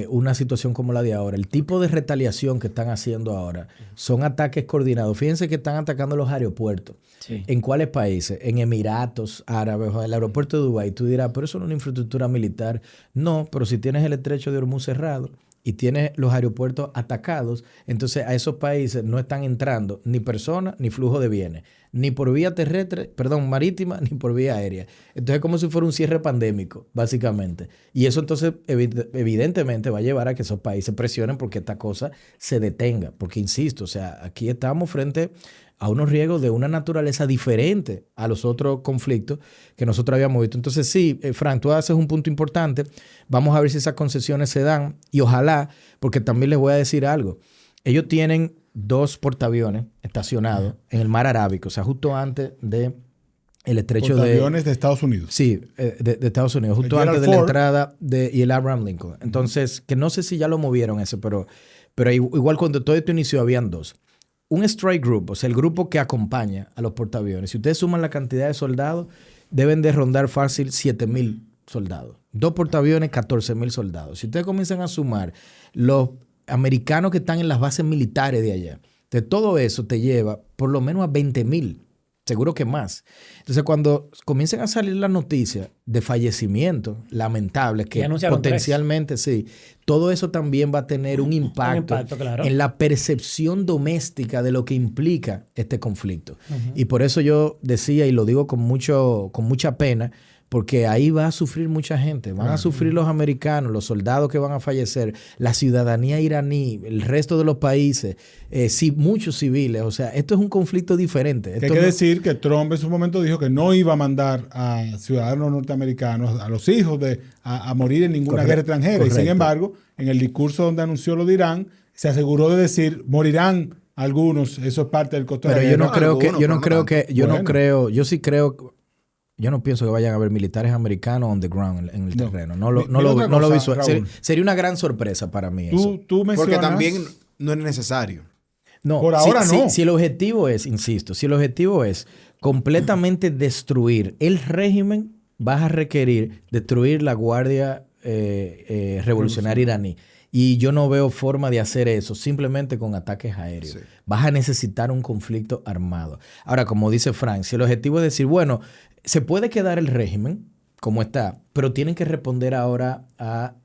una situación como la de ahora. El tipo de retaliación que están haciendo ahora son ataques coordinados. Fíjense que están atacando los aeropuertos. Sí. ¿En cuáles países? En Emiratos Árabes, o el aeropuerto de Dubái. Tú dirás, pero eso no es una infraestructura militar. No, pero si tienes el estrecho de Hormuz cerrado y tienes los aeropuertos atacados, entonces a esos países no están entrando ni personas ni flujo de bienes, ni por vía marítima, ni por vía aérea. Entonces es como si fuera un cierre pandémico, básicamente. Y eso entonces evidentemente va a llevar a que esos países presionen porque esta cosa se detenga. Porque insisto, o sea, aquí estamos frente a unos riesgos de una naturaleza diferente a los otros conflictos que nosotros habíamos visto. Entonces sí, Frank, tú haces un punto importante. Vamos a ver si esas concesiones se dan y ojalá, porque también les voy a decir algo. Ellos tienen 2 portaaviones estacionados en el mar Arábico, o sea, justo antes de el estrecho portaaviones de Estados Unidos. Sí, de Estados Unidos, justo antes de la entrada y el Abraham Lincoln. Entonces, que no sé si ya lo movieron ese, pero igual cuando todo esto inició habían 2. Un strike group, o sea, el grupo que acompaña a los portaaviones. Si ustedes suman la cantidad de soldados, deben de rondar fácil 7,000 soldados. 2 portaaviones, 14,000 soldados. Si ustedes comienzan a sumar los americanos que están en las bases militares de allá, de todo eso te lleva por lo menos a 20,000. Seguro que más. Entonces, cuando comiencen a salir las noticias de fallecimientos lamentables, que potencialmente, sí, todo eso también va a tener un impacto claro, en la percepción doméstica de lo que implica este conflicto. Y por eso yo decía, y lo digo con mucha pena, porque ahí va a sufrir mucha gente. Van a sufrir los americanos, los soldados que van a fallecer, la ciudadanía iraní, el resto de los países, muchos civiles. O sea, esto es un conflicto diferente. Hay que decir que Trump en su momento dijo que no iba a mandar a ciudadanos norteamericanos, a los hijos, a morir en ninguna guerra extranjera. Correcto. Y sin embargo, en el discurso donde anunció lo de Irán, se aseguró de decir, morirán algunos, eso es parte del costo de la guerra. Yo no pienso que vayan a haber militares americanos on the ground en el terreno. No lo visual. Sería una gran sorpresa para mí eso. Tú mencionas... Porque también no es necesario. No, por ahora no. Si el objetivo es, insisto, si el objetivo es completamente destruir el régimen, vas a requerir destruir la Guardia Revolucionaria iraní. Y yo no veo forma de hacer eso simplemente con ataques aéreos. Sí. Vas a necesitar un conflicto armado. Ahora, como dice Frank, si el objetivo es decir, bueno, se puede quedar el régimen como está, pero tienen que responder ahora a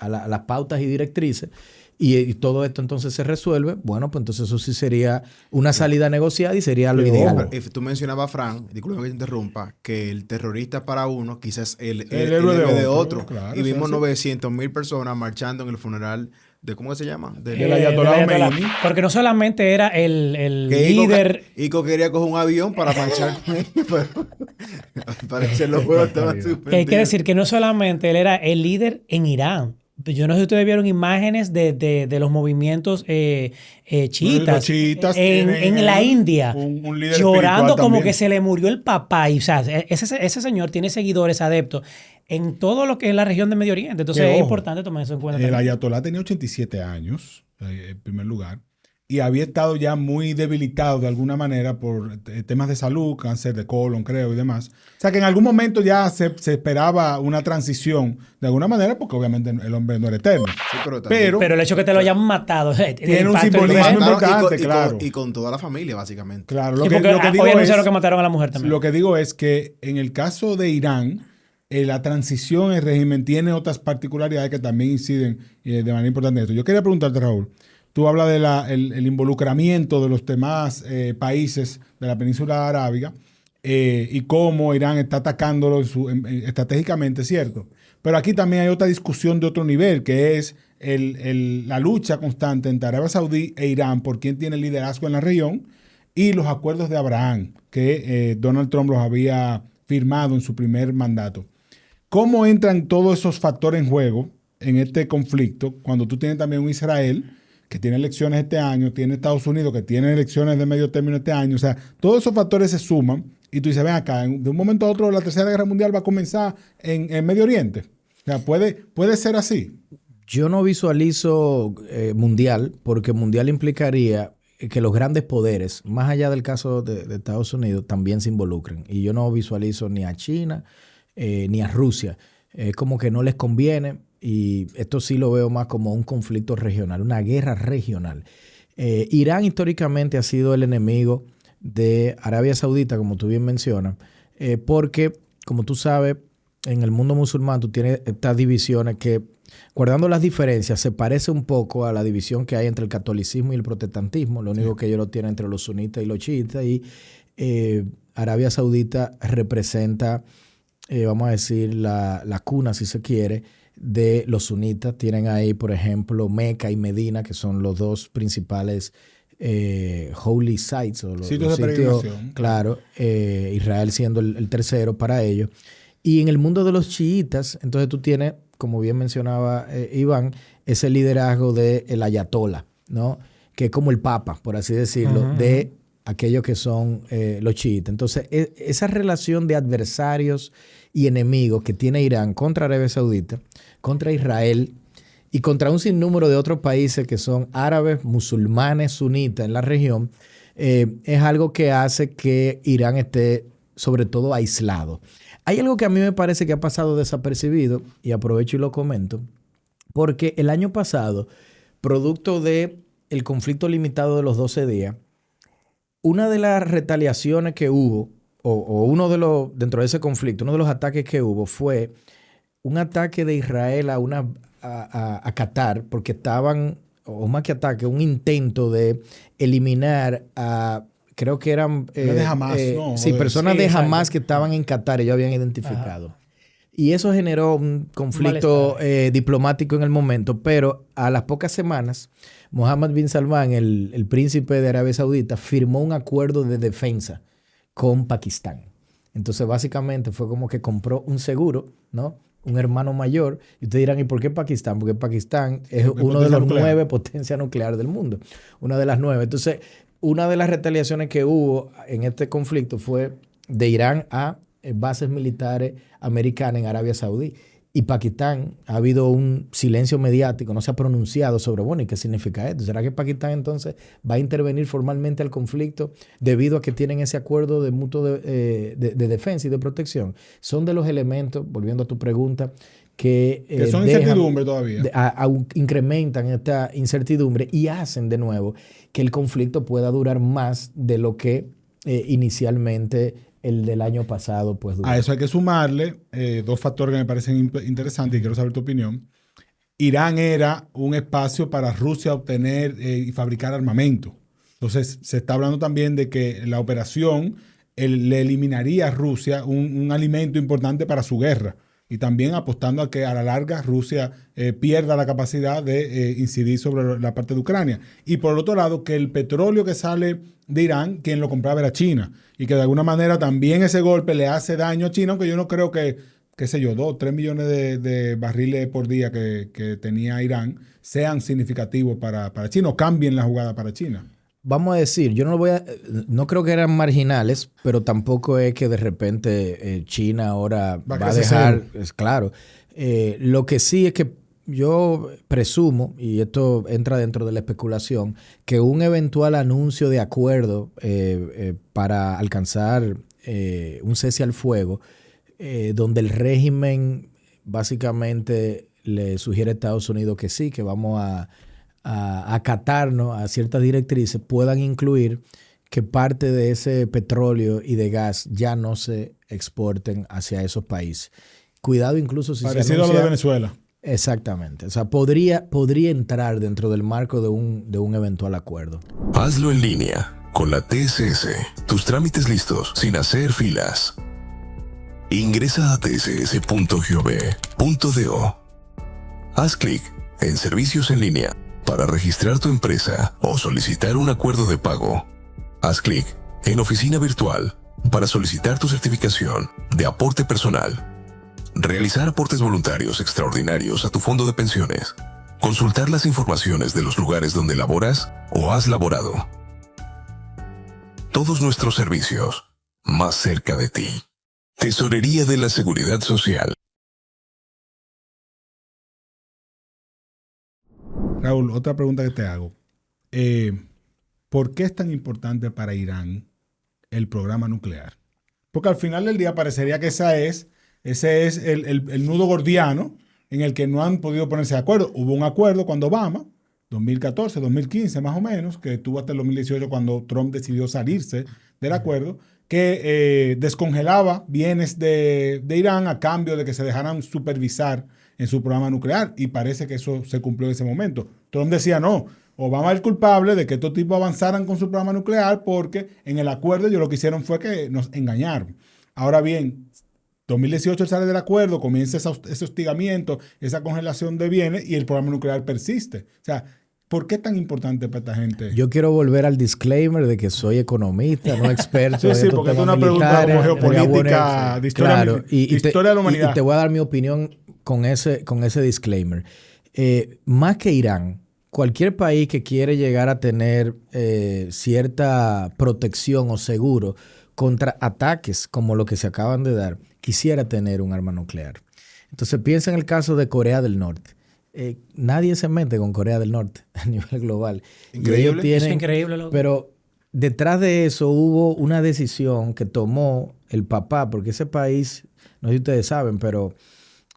las pautas y directrices y todo esto entonces se resuelve, bueno, pues entonces eso sí sería una salida negociada y sería lo ideal. Tú mencionabas, Frank, disculpa que te interrumpa, que el terrorista para uno quizás el héroe de otro. Claro, y vimos 900,000 personas marchando en el funeral de, ¿cómo se llama? Del Ayatollah Khomeini. Porque no solamente era el líder... Ico quería coger un avión para marchar con él, pero parece que los juegos estaban suspendidos. Hay que decir que no solamente él era el líder en Irán. Yo no sé si ustedes vieron imágenes de los movimientos chiitas en la India, un líder llorando como también, que se le murió el papá. Y, o sea, ese señor tiene seguidores adeptos en todo lo que es la región de Medio Oriente. Entonces es importante tomar eso en cuenta. El Ayatollah tenía 87 años, en primer lugar, y había estado ya muy debilitado de alguna manera por temas de salud, cáncer de colon, creo, y demás. O sea que en algún momento ya se esperaba una transición de alguna manera, porque obviamente el hombre no era eterno. Sí, pero el hecho de que te lo hayan matado tiene un simbolismo importante, claro. Y con toda la familia, básicamente. Claro, lo que digo es que mataron a la mujer también. Lo que digo es que en el caso de Irán, la transición, el régimen tiene otras particularidades que también inciden de manera importante en esto. Yo quería preguntarte, Raúl, tú hablas del involucramiento de los demás países de la península arábiga y cómo Irán está atacándolo estratégicamente, ¿cierto? Pero aquí también hay otra discusión de otro nivel, que es la lucha constante entre Arabia Saudí e Irán por quién tiene el liderazgo en la región y los acuerdos de Abraham, que Donald Trump los había firmado en su primer mandato. ¿Cómo entran todos esos factores en juego en este conflicto cuando tú tienes también un Israel que tiene elecciones este año, tiene Estados Unidos que tiene elecciones de medio término este año? O sea, todos esos factores se suman y tú dices, ven acá, de un momento a otro la Tercera Guerra Mundial va a comenzar en Medio Oriente. O sea, ¿puede ser así? Yo no visualizo mundial, porque mundial implicaría que los grandes poderes, más allá del caso de Estados Unidos, también se involucren. Y yo no visualizo ni a China ni a Rusia. Es como que no les conviene. Y esto sí lo veo más como un conflicto regional, una guerra regional. Irán históricamente ha sido el enemigo de Arabia Saudita, como tú bien mencionas, porque, como tú sabes, en el mundo musulmán tú tienes estas divisiones que, guardando las diferencias, se parece un poco a la división que hay entre el catolicismo y el protestantismo. Lo único que ellos lo tienen entre los sunitas y los chiitas. Y Arabia Saudita representa, vamos a decir, la cuna, si se quiere, de los sunitas. Tienen ahí, por ejemplo, Meca y Medina, que son los dos principales holy sites o los Sitios de sitios, peregrinación. claro, Israel siendo el tercero para ellos. Y en el mundo de los chiitas, entonces tú tienes, como bien mencionaba Iván, ese liderazgo del ayatollah, ¿no? Que es como el papa, por así decirlo, de aquellos que son los chiitas. Entonces, esa relación de adversarios y enemigos que tiene Irán contra Arabia Saudita, contra Israel y contra un sinnúmero de otros países que son árabes, musulmanes, sunitas en la región, es algo que hace que Irán esté sobre todo aislado. Hay algo que a mí me parece que ha pasado desapercibido, y aprovecho y lo comento, porque el año pasado, producto del conflicto limitado de los 12 días, una de las retaliaciones que hubo, o uno de los, dentro de ese conflicto, uno de los ataques que hubo fue un ataque de Israel a Qatar, porque estaban, o más que ataque, un intento de eliminar a, creo que eran de Hamas, ¿no? sí, personas de exacto. Hamas que estaban en Qatar, ellos habían identificado. Ajá. Y eso generó un conflicto diplomático en el momento, pero a las pocas semanas, Mohammed bin Salman, el príncipe de Arabia Saudita, firmó un acuerdo de defensa con Pakistán. Entonces, básicamente fue como que compró un seguro, ¿no? Un hermano mayor. Y ustedes dirán, ¿y por qué Pakistán? Porque Pakistán es uno de los 9 potencias nucleares del mundo. Una de las 9. Entonces, una de las retaliaciones que hubo en este conflicto fue de Irán a bases militares americanas en Arabia Saudí. Y Pakistán, ha habido un silencio mediático, no se ha pronunciado sobre, bueno, ¿y qué significa esto? ¿Será que Pakistán entonces va a intervenir formalmente al conflicto debido a que tienen ese acuerdo de mutuo de defensa y de protección? Son de los elementos, volviendo a tu pregunta, que son incertidumbre todavía. Incrementan esta incertidumbre y hacen de nuevo que el conflicto pueda durar más de lo que inicialmente el del año pasado pues duró. A eso hay que sumarle dos factores que me parecen interesantes y quiero saber tu opinión. Irán era un espacio para Rusia obtener y fabricar armamento. Entonces se está hablando también de que la operación le eliminaría a Rusia un alimento importante para su guerra. Y también apostando a que a la larga Rusia pierda la capacidad de incidir sobre la parte de Ucrania. Y por el otro lado, que el petróleo que sale de Irán, quien lo compraba era China. Y que de alguna manera también ese golpe le hace daño a China, aunque yo no creo que, qué sé yo, 2, 3 millones de barriles por día que tenía Irán sean significativos para China o cambien la jugada para China. Vamos a decir, yo no creo que eran marginales, pero tampoco es que de repente China ahora va a dejar, es claro. Lo que sí es que yo presumo, y esto entra dentro de la especulación, que un eventual anuncio de acuerdo para alcanzar un cese al fuego, donde el régimen básicamente le sugiere a Estados Unidos que sí, que vamos a acatarnos a ciertas directrices, puedan incluir que parte de ese petróleo y de gas ya no se exporten hacia esos países. Cuidado incluso si parecido se anuncia, a lo de Venezuela. Exactamente. O sea, podría entrar dentro del marco de un eventual acuerdo. Hazlo en línea con la TSS. Tus trámites listos sin hacer filas. Ingresa a tss.gov.do. Haz clic en Servicios en línea para registrar tu empresa o solicitar un acuerdo de pago. Haz clic en Oficina Virtual para solicitar tu certificación de aporte personal. Realizar aportes voluntarios extraordinarios a tu fondo de pensiones. Consultar las informaciones de los lugares donde laboras o has laborado. Todos nuestros servicios más cerca de ti. Tesorería de la Seguridad Social. Raúl, otra pregunta que te hago. ¿Por qué es tan importante para Irán el programa nuclear? Porque al final del día parecería que ese es el nudo gordiano en el que no han podido ponerse de acuerdo. Hubo un acuerdo cuando Obama, 2014, 2015 más o menos, que tuvo hasta el 2018 cuando Trump decidió salirse del acuerdo, que descongelaba bienes de Irán a cambio de que se dejaran supervisar en su programa nuclear, y parece que eso se cumplió en ese momento. Trump decía, no, Obama es el culpable de que estos tipos avanzaran con su programa nuclear porque en el acuerdo ellos lo que hicieron fue que nos engañaron. Ahora bien, 2018 sale del acuerdo, comienza ese hostigamiento, esa congelación de bienes y el programa nuclear persiste. O sea, ¿Por qué es tan importante para esta gente? Yo quiero volver al disclaimer de que soy economista, no experto. Sí, porque es una pregunta como geopolítica, de historia, claro, historia de la humanidad. Y te voy a dar mi opinión con ese disclaimer. Más que Irán, cualquier país que quiere llegar a tener cierta protección o seguro contra ataques como lo que se acaban de dar, quisiera tener un arma nuclear. Entonces piensa en el caso de Corea del Norte. Nadie se mete con Corea del Norte a nivel global. Increíble. Eso es increíble, loco. Pero detrás de eso hubo una decisión que tomó el papá, porque ese país, no sé si ustedes saben, pero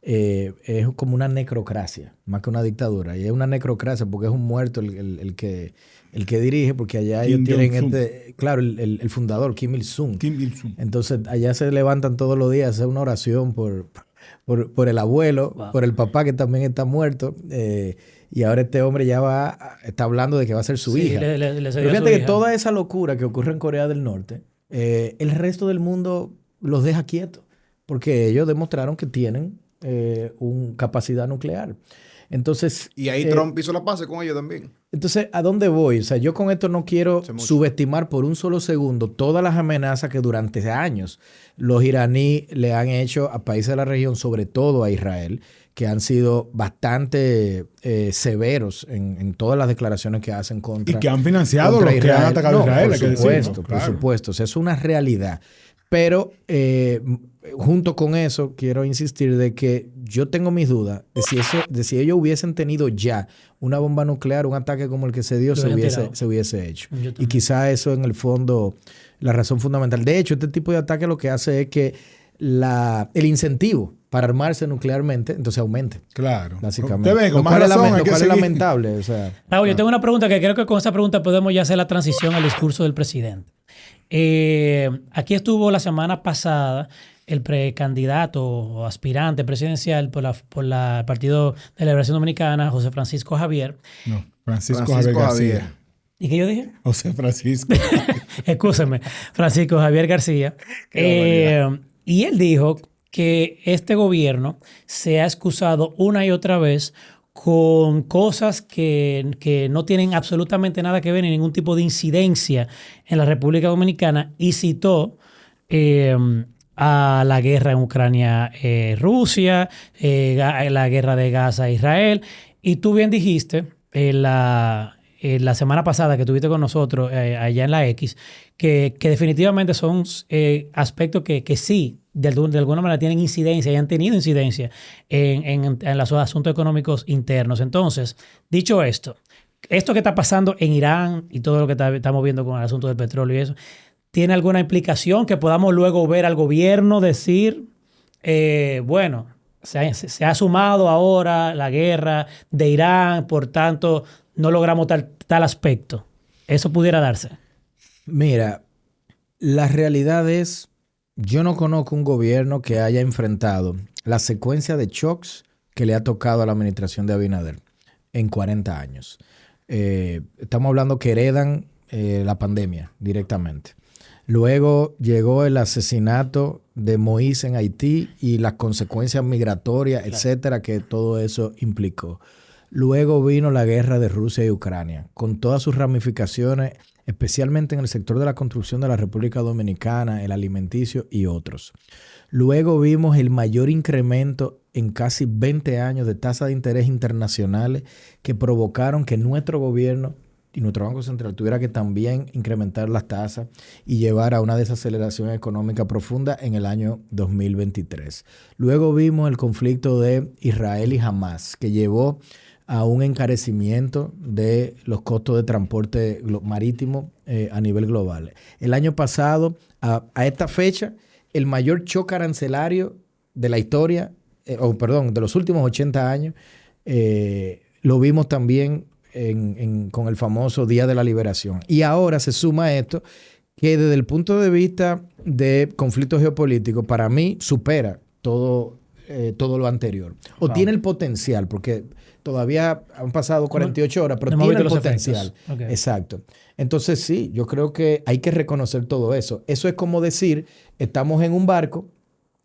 es como una necrocracia, más que una dictadura. Y es una necrocracia porque es un muerto el que dirige, porque allá ellos tienen claro, el fundador, Kim Il-sung. Kim Il-sung. Entonces allá se levantan todos los días a hacer una oración por el abuelo, Wow. por el papá que también está muerto. Y ahora este hombre ya está hablando de que va a ser su hija. Le Pero cedió a su fíjate que hija. toda esa locura que ocurre en Corea del Norte, el resto del mundo los deja quietos, porque ellos demostraron que tienen una capacidad nuclear. Entonces, Y ahí Trump hizo la paz con ellos también. entonces, ¿a dónde voy? O sea, yo con esto no quiero subestimar por un solo segundo todas las amenazas que durante años los iraníes le han hecho a países de la región, sobre todo a Israel, que han sido bastante severos en todas las declaraciones que hacen contra Y que han financiado contra los que han atacado a Israel. hay que Por decirlo, supuesto, ¿no? por Claro. supuesto. O sea, es una realidad. Pero junto con eso, quiero insistir de que yo tengo mis dudas de si ellos hubiesen tenido ya una bomba nuclear, un ataque como el que se dio, Lo se hubieran tirado. hubiese hecho. Yo Y también. quizá eso en el fondo, la razón fundamental. De hecho, este tipo de ataque lo que hace es que el incentivo para armarse nuclearmente, entonces aumente, Claro. básicamente. Usted ve, con Lo más cual es razón, hay lo que cual es seguir. lamentable. O sea, Raúl, yo tengo una pregunta que creo que con esa pregunta podemos ya hacer la transición al discurso del presidente. Aquí estuvo la semana pasada el precandidato o aspirante presidencial por el Partido de la Liberación Dominicana, José Francisco Javier. No, Francisco Francisco Javier García. Javier. ¿Y qué yo dije? José Francisco. Excúseme, Francisco Javier García. Y él dijo que este gobierno se ha excusado una y otra vez con cosas que no tienen absolutamente nada que ver ni ningún tipo de incidencia en la República Dominicana y citó a la guerra en Ucrania-Rusia, la guerra de Gaza-Israel. Y tú bien dijiste la semana pasada que estuviste con nosotros allá en la X, que definitivamente son aspectos que sí, de alguna manera tienen incidencia y han tenido incidencia en los asuntos económicos internos. Entonces, dicho esto que está pasando en Irán y todo lo que estamos viendo con el asunto del petróleo y eso, ¿tiene alguna implicación que podamos luego ver al gobierno decir, bueno, se ha sumado ahora la guerra de Irán, por tanto, no logramos tal aspecto? ¿Eso pudiera darse? mira, la realidad es, yo no conozco un gobierno que haya enfrentado la secuencia de shocks que le ha tocado a la administración de Abinader en 40 años. Estamos hablando que heredan la pandemia directamente. Luego llegó el asesinato de Moïse en Haití y las consecuencias migratorias, etcétera, que todo eso implicó. Luego vino la guerra de Rusia y Ucrania, con todas sus ramificaciones, especialmente en el sector de la construcción de la República Dominicana, el alimenticio y otros. Luego vimos el mayor incremento en casi 20 años de tasas de interés internacionales que provocaron que nuestro gobierno y nuestro Banco Central tuviera que también incrementar las tasas y llevar a una desaceleración económica profunda en el año 2023. Luego vimos el conflicto de Israel y Hamas, que llevó a un encarecimiento de los costos de transporte marítimo a nivel global. El año pasado, a esta fecha, el mayor choque arancelario de la historia, de los últimos 80 años, lo vimos también con el famoso Día de la Liberación. Y ahora se suma esto, que desde el punto de vista de conflicto geopolítico, para mí supera todo lo anterior. O tiene el potencial, porque todavía han pasado 48 horas, pero no hemos tiene el visto los potencial. efectos. Okay. Exacto. Entonces sí, yo creo que hay que reconocer todo eso. Eso es como decir, estamos en un barco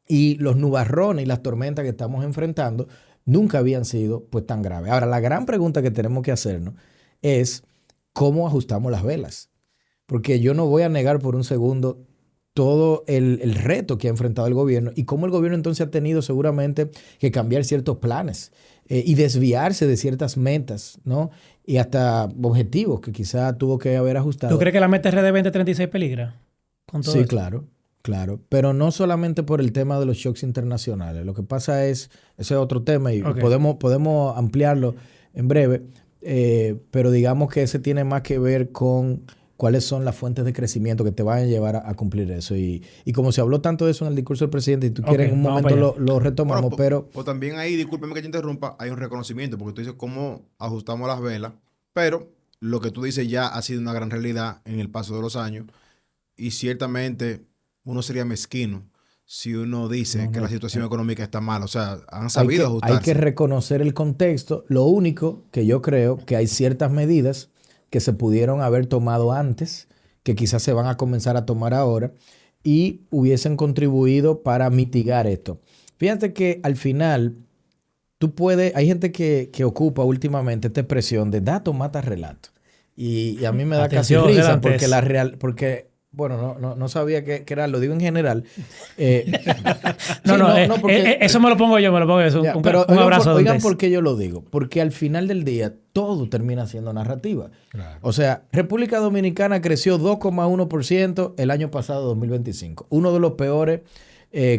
y los nubarrones y las tormentas que estamos enfrentando nunca habían sido pues tan graves. Ahora, la gran pregunta que tenemos que hacernos es cómo ajustamos las velas. Porque yo no voy a negar por un segundo todo el reto que ha enfrentado el gobierno y cómo el gobierno entonces ha tenido seguramente que cambiar ciertos planes y desviarse de ciertas metas, ¿no? Y hasta objetivos que quizá tuvo que haber ajustado. ¿Tú crees que la meta RD 2036 peligra con todo Sí, esto? claro, claro. Pero no solamente por el tema de los shocks internacionales. Lo que pasa es, ese es otro tema y Ok. podemos ampliarlo en breve, pero digamos que ese tiene más que ver con cuáles son las fuentes de crecimiento que te van a llevar a cumplir eso. Y como se habló tanto de eso en el discurso del presidente, y tú Ok, quieres en un vamos momento para allá. lo retomamos, Bueno, pero pues también ahí, discúlpeme que te interrumpa, hay un reconocimiento, porque tú dices cómo ajustamos las velas, pero lo que tú dices ya ha sido una gran realidad en el paso de los años, y ciertamente uno sería mezquino si uno dice no, que la no, situación económica está mal. O sea, han hay sabido que ajustarse. reconocer el contexto. Lo único que yo creo que hay ciertas medidas que se pudieron haber tomado antes, que quizás se van a comenzar a tomar ahora y hubiesen contribuido para mitigar esto. Fíjate que al final hay gente que ocupa últimamente esta expresión de dato mata relato. Y a mí me da casi Atención, risa Gedantes. bueno, no sabía que era, lo digo en general. No, Sí, no, porque eso me lo pongo yo, eso. ya, Un pero un abrazo, oigan Dantes. por qué yo lo digo. Porque al final del día todo termina siendo narrativa. Claro. O sea, República Dominicana creció 2,1% el año pasado, 2025. Uno de los peores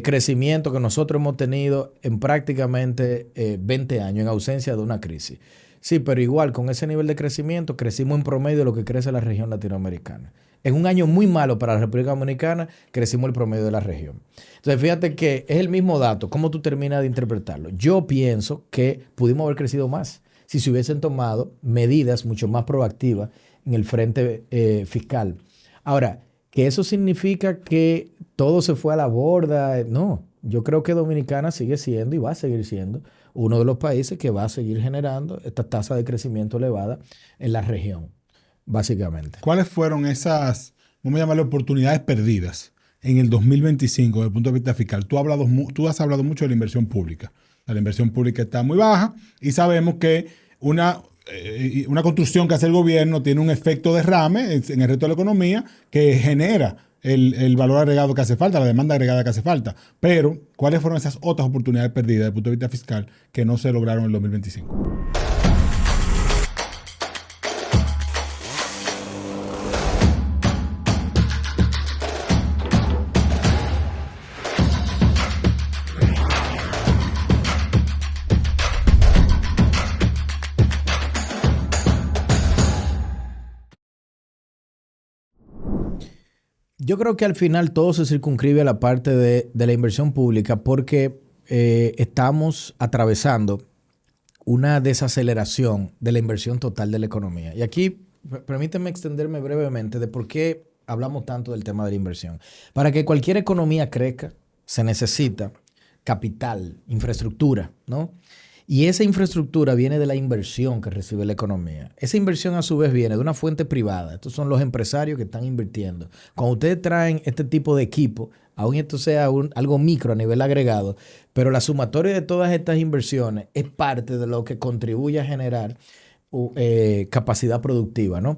crecimientos que nosotros hemos tenido en prácticamente 20 años, en ausencia de una crisis. Sí, pero igual con ese nivel de crecimiento crecimos en promedio de lo que crece la región latinoamericana. En un año muy malo para la República Dominicana, crecimos el promedio de la región. Entonces, fíjate que es el mismo dato. ¿Cómo tú terminas de interpretarlo? Yo pienso que pudimos haber crecido más si se hubiesen tomado medidas mucho más proactivas en el frente fiscal. Ahora, ¿que eso significa que todo se fue a la borda? No, yo creo que Dominicana sigue siendo y va a seguir siendo uno de los países que va a seguir generando esta tasa de crecimiento elevada en la región, básicamente. ¿Cuáles fueron esas, vamos a llamarle, oportunidades perdidas en el 2025 desde el punto de vista fiscal? Tú has hablado mucho de la inversión pública. La inversión pública está muy baja y sabemos que una construcción que hace el gobierno tiene un efecto derrame en el resto de la economía que genera el valor agregado que hace falta, la demanda agregada que hace falta. Pero, ¿cuáles fueron esas otras oportunidades perdidas desde el punto de vista fiscal que no se lograron en el 2025? Yo creo que al final todo se circunscribe a la parte de la inversión pública porque estamos atravesando una desaceleración de la inversión total de la economía. Y aquí permíteme extenderme brevemente de por qué hablamos tanto del tema de la inversión. Para que cualquier economía crezca, se necesita capital, infraestructura, ¿no? Y esa infraestructura viene de la inversión que recibe la economía. Esa inversión a su vez viene de una fuente privada. Estos son los empresarios que están invirtiendo. Cuando ustedes traen este tipo de equipo, aun esto sea algo micro a nivel agregado, pero la sumatoria de todas estas inversiones es parte de lo que contribuye a generar capacidad productiva, ¿no?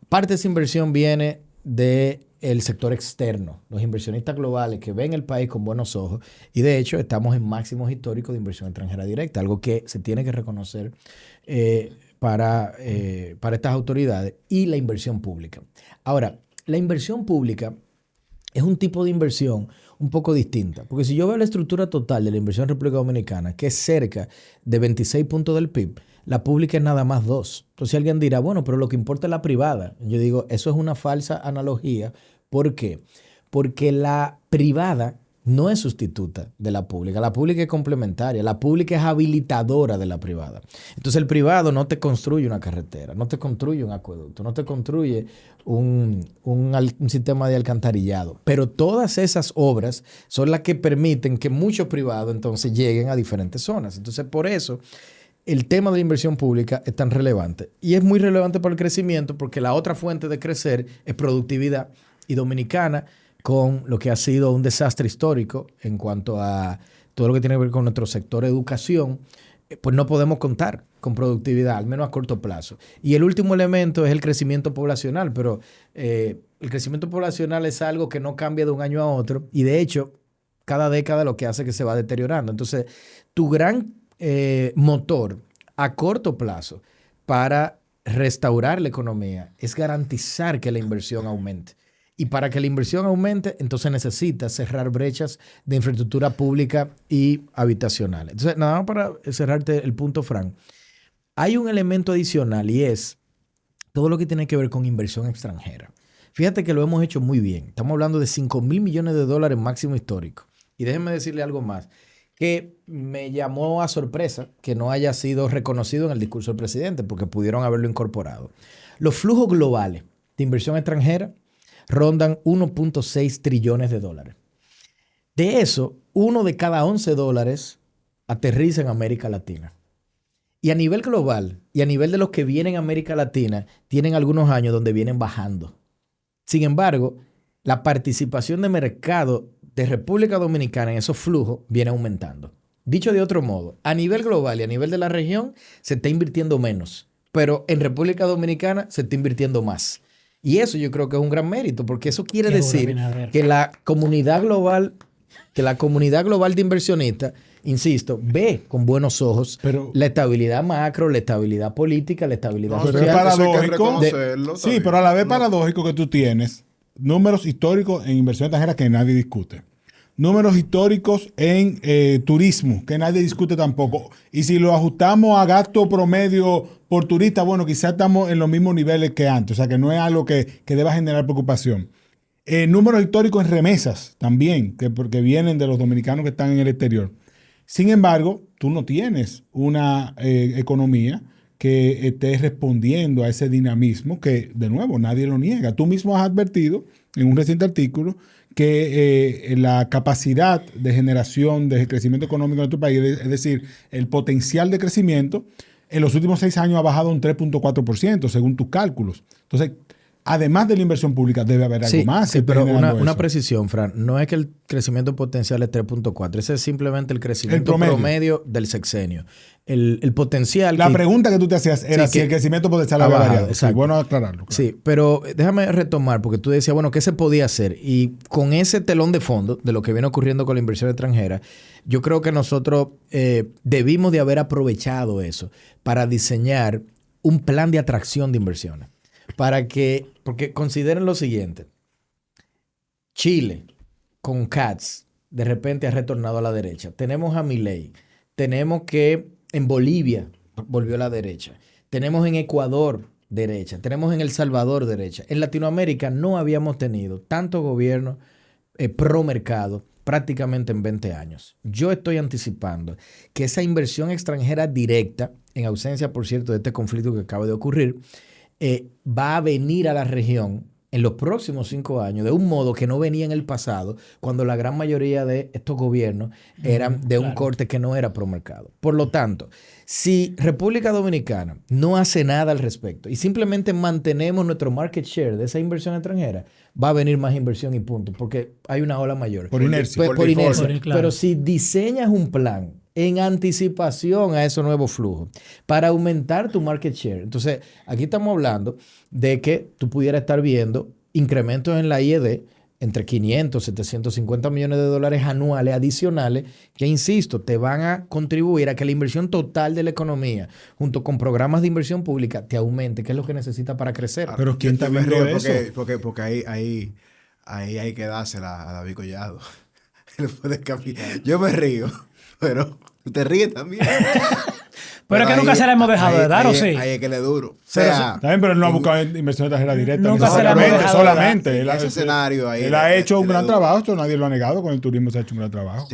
Parte de esa inversión viene del sector externo, los inversionistas globales que ven el país con buenos ojos y de hecho estamos en máximos históricos de inversión extranjera directa, algo que se tiene que reconocer para estas autoridades y la inversión pública. Ahora, la inversión pública es un tipo de inversión un poco distinta, porque si yo veo la estructura total de la inversión en República Dominicana, que es cerca de 26 puntos del PIB, la pública es nada más 2. Entonces alguien dirá, bueno, pero lo que importa es la privada. Yo digo, eso es una falsa analogía. ¿Por qué? Porque la privada no es sustituta de la pública. La pública es complementaria. La pública es habilitadora de la privada. Entonces el privado no te construye una carretera, no te construye un acueducto, no te construye un sistema de alcantarillado. Pero todas esas obras son las que permiten que muchos privados entonces lleguen a diferentes zonas. Entonces por eso el tema de la inversión pública es tan relevante. Y es muy relevante para el crecimiento porque la otra fuente de crecer es productividad. Y Dominicana, con lo que ha sido un desastre histórico en cuanto a todo lo que tiene que ver con nuestro sector educación, pues no podemos contar con productividad, al menos a corto plazo. Y el último elemento es el crecimiento poblacional, pero el crecimiento poblacional es algo que no cambia de un año a otro y de hecho cada década lo que hace es que se va deteriorando. Entonces, tu gran motor a corto plazo para restaurar la economía es garantizar que la inversión aumente. Y para que la inversión aumente, entonces necesitas cerrar brechas de infraestructura pública y habitacional. Entonces, nada más para cerrarte el punto, Fran, hay un elemento adicional y es todo lo que tiene que ver con inversión extranjera. Fíjate que lo hemos hecho muy bien. Estamos hablando de 5,000 millones de dólares máximo histórico. Y déjenme decirle algo más, que me llamó a sorpresa que no haya sido reconocido en el discurso del presidente, porque pudieron haberlo incorporado. Los flujos globales de inversión extranjera rondan 1.6 trillones de dólares. De eso, 1 de cada 11 dólares aterriza en América Latina. Y a nivel global, y a nivel de los que vienen a América Latina, tienen algunos años donde vienen bajando. Sin embargo, la participación de mercado de República Dominicana en esos flujos viene aumentando. Dicho de otro modo, a nivel global y a nivel de la región se está invirtiendo menos, pero en República Dominicana se está invirtiendo más. Y eso yo creo que es un gran mérito, porque eso quiere decir que la comunidad global de inversionistas, insisto, ve con buenos ojos la estabilidad macro, la estabilidad política, la estabilidad social. Es paradójico. Sí, pero a la vez paradójico que tú tienes números históricos en inversión extranjera que nadie discute. Números históricos en turismo, que nadie discute tampoco. Y si lo ajustamos a gasto promedio por turista, bueno, quizás estamos en los mismos niveles que antes. O sea, que no es algo que deba generar preocupación. Números históricos en remesas también, porque vienen de los dominicanos que están en el exterior. Sin embargo, tú no tienes una economía que esté respondiendo a ese dinamismo que, de nuevo, nadie lo niega. Tú mismo has advertido en un reciente artículo que la capacidad de generación de crecimiento económico en nuestro país, es decir, el potencial de crecimiento, en los últimos 6 años ha bajado un 3.4%, según tus cálculos. Entonces, además de la inversión pública, debe haber algo más. Sí, pero una precisión, Fran. No es que el crecimiento potencial es 3.4. Ese es simplemente el crecimiento promedio del sexenio. El potencial... La pregunta que tú te hacías era si el crecimiento potencial había variado. Sí, bueno aclararlo. Claro. Sí, pero déjame retomar, porque tú decías, bueno, ¿qué se podía hacer? Y con ese telón de fondo de lo que viene ocurriendo con la inversión extranjera, yo creo que nosotros debimos de haber aprovechado eso para diseñar un plan de atracción de inversiones. Porque consideren lo siguiente. Chile, con Katz, de repente ha retornado a la derecha. Tenemos a Milei. Tenemos que en Bolivia volvió a la derecha. Tenemos en Ecuador derecha. Tenemos en El Salvador derecha. En Latinoamérica no habíamos tenido tanto gobierno pro mercado prácticamente en 20 años. Yo estoy anticipando que esa inversión extranjera directa, en ausencia, por cierto, de este conflicto que acaba de ocurrir, va a venir a la región en los próximos 5 años de un modo que no venía en el pasado, cuando la gran mayoría de estos gobiernos eran de un corte que no era pro mercado. Por lo tanto, si República Dominicana no hace nada al respecto y simplemente mantenemos nuestro market share de esa inversión extranjera, va a venir más inversión y punto, porque hay una ola mayor. Por inercia. Por inercia. Claro. Pero si diseñas un plan en anticipación a esos nuevos flujos para aumentar tu market share. Entonces, aquí estamos hablando de que tú pudieras estar viendo incrementos en la IED entre 500 y 750 millones de dólares anuales adicionales que, insisto, te van a contribuir a que la inversión total de la economía, junto con programas de inversión pública, te aumente, que es lo que necesita para crecer. Pero ¿quién está viendo eso? Porque ahí hay que dársela a David Collado. Yo me río, pero te ríes también. Pero es que nunca se la hemos dejado de dar, ¿o sí? Ahí es que le duro. O sea, también, pero él no ha buscado inversión extranjera directa. Nunca se la hemos dejado solamente. En ese escenario ahí. Él ha hecho un gran trabajo, esto nadie lo ha negado, con el turismo se ha hecho un gran trabajo.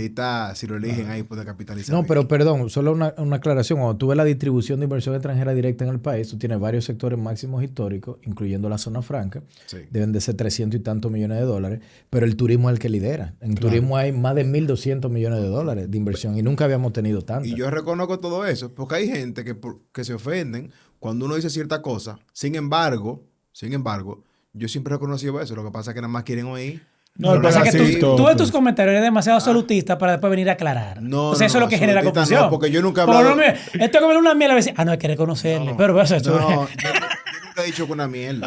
Si lo eligen ahí puede capitalizar. No, pero perdón, solo una aclaración. Cuando tú ves la distribución de inversión extranjera directa en el país, tú tienes varios sectores máximos históricos, incluyendo la zona franca. Sí. Deben de ser 300 y tantos millones de dólares, pero el turismo es el que lidera. En turismo hay más de 1.200 millones de dólares de inversión y nunca habíamos tenido tanto. Y yo reconozco todo eso, porque hay gente que se ofenden cuando uno dice cierta cosa. Sin embargo, yo siempre he reconocido eso. Lo que pasa es que nada más quieren oír No, Lo que pasa es que pedacito, tú en tus pues. comentarios eres demasiado absolutista para después venir a aclarar. No, O sea, eso es lo que genera absolutista confusión. no, porque yo nunca he Como, hablado- no, mira, esto es comer una miel a veces. Hay que reconocerle. No, Pero eso es no, yo nunca he dicho que una mierda.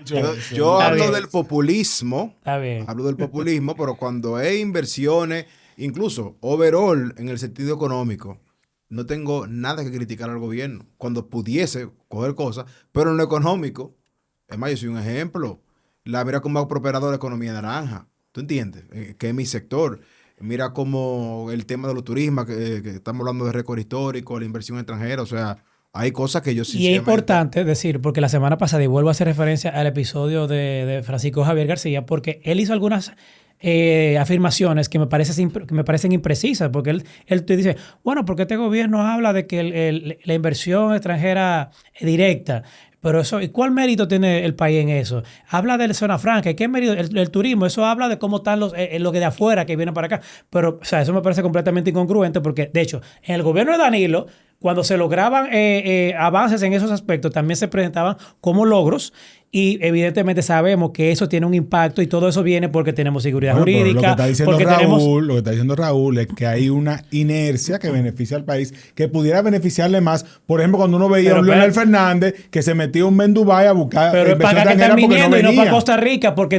Yo Está hablo bien. del populismo. Está bien. Hablo del populismo, pero cuando hay inversiones, incluso overall en el sentido económico, no tengo nada que criticar al gobierno. Cuando pudiese coger cosas, pero en lo económico, es más, yo soy un ejemplo. Mira cómo ha prosperado la economía naranja. ¿Tú entiendes? Que es mi sector. Mira cómo el tema de los turismos, que estamos hablando de récord histórico, la inversión extranjera, o sea, hay cosas que yo Y es sinceramente... importante decir, porque la semana pasada, y vuelvo a hacer referencia al episodio de Francisco Javier García, porque él hizo algunas afirmaciones que me parecen imprecisas, porque él te dice, bueno, porque este gobierno habla de que la inversión extranjera directa, pero eso, ¿y cuál mérito tiene el país en eso? Habla de la zona franca, ¿y qué mérito? El turismo, eso habla de cómo están los que de afuera que vienen para acá, pero, o sea, eso me parece completamente incongruente, porque, de hecho, en el gobierno de Danilo, cuando se lograban avances en esos aspectos, también se presentaban como logros y evidentemente sabemos que eso tiene un impacto y todo eso viene porque tenemos seguridad Bueno, pero jurídica. lo que está diciendo porque Raúl, lo que está diciendo Raúl es que hay una inercia que beneficia al país, que pudiera beneficiarle más. Por ejemplo, cuando uno veía a un Leonel Fernández que se metió un mes en Dubái a buscar Pero es para inversión acá que están extranjera porque no viniendo y no venía. para Costa Rica, porque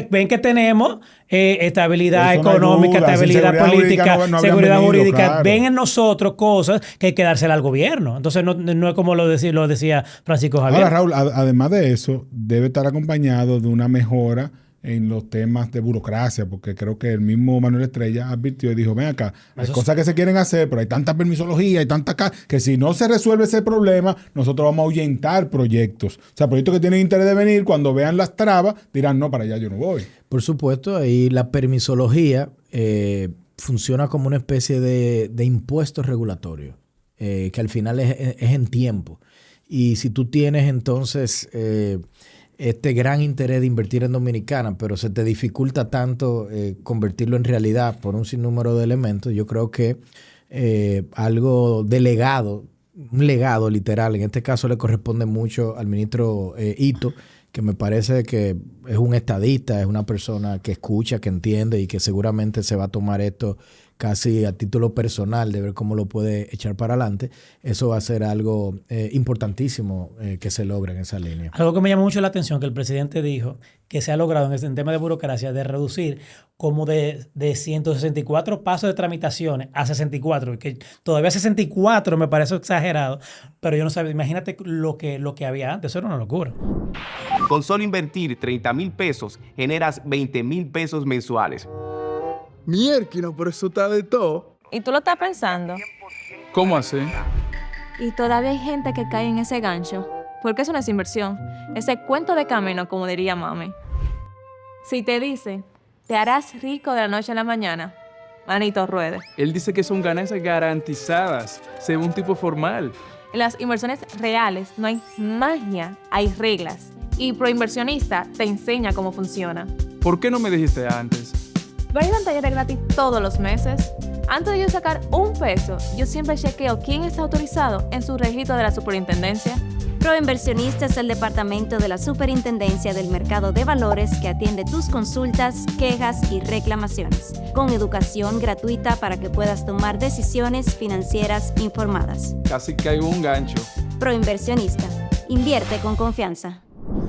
ven que tenemos estabilidad Eso no hay económica, duda. Sin estabilidad seguridad política, jurídica no habrían seguridad venido, jurídica. claro. Ven en nosotros cosas que hay que dársela al gobierno. Entonces no es como lo decía Francisco Javier. Ahora, Raúl, además de eso, debe estar acompañado de una mejora en los temas de burocracia, porque creo que el mismo Manuel Estrella advirtió y dijo, ven acá, hay cosas que se quieren hacer, pero hay tanta permisología, hay tanta que si no se resuelve ese problema, nosotros vamos a ahuyentar proyectos. O sea, proyectos que tienen interés de venir, cuando vean las trabas, dirán, no, para allá yo no voy. Por supuesto, ahí la permisología funciona como una especie de impuesto regulatorio, que al final es en tiempo. Y si tú tienes entonces este gran interés de invertir en Dominicana, pero se te dificulta tanto convertirlo en realidad por un sinnúmero de elementos, yo creo que algo delegado, un legado literal, en este caso le corresponde mucho al ministro Ito, que me parece que es un estadista, es una persona que escucha, que entiende y que seguramente se va a tomar esto casi a título personal de ver cómo lo puede echar para adelante. Eso va a ser algo importantísimo que se logre en esa línea. Algo que me llamó mucho la atención que el presidente dijo que se ha logrado en tema de burocracia de reducir como de 164 pasos de tramitaciones a 64, que todavía 64 me parece exagerado, pero yo no sabía, imagínate lo que había antes, eso era una locura. Con solo invertir 30,000 pesos generas 20,000 pesos mensuales. Mierda, pero eso está de todo. ¿Y tú lo estás pensando? ¿Cómo así? Y todavía hay gente que cae en ese gancho. Porque eso no es inversión. Ese cuento de camino, como diría mami. Si te dice, te harás rico de la noche a la mañana, manito ruede. Él dice que son ganancias garantizadas, según un tipo formal. En las inversiones reales no hay magia, hay reglas. Y Proinversionista te enseña cómo funciona. ¿Por qué no me dijiste antes? Ven a talleres gratis todos los meses. Antes de yo sacar $1, yo siempre chequeo quién está autorizado en su registro de la superintendencia. Proinversionista es el departamento de la Superintendencia del Mercado de Valores que atiende tus consultas, quejas y reclamaciones, con educación gratuita para que puedas tomar decisiones financieras informadas. Casi caigo en un gancho. Proinversionista. Invierte con confianza.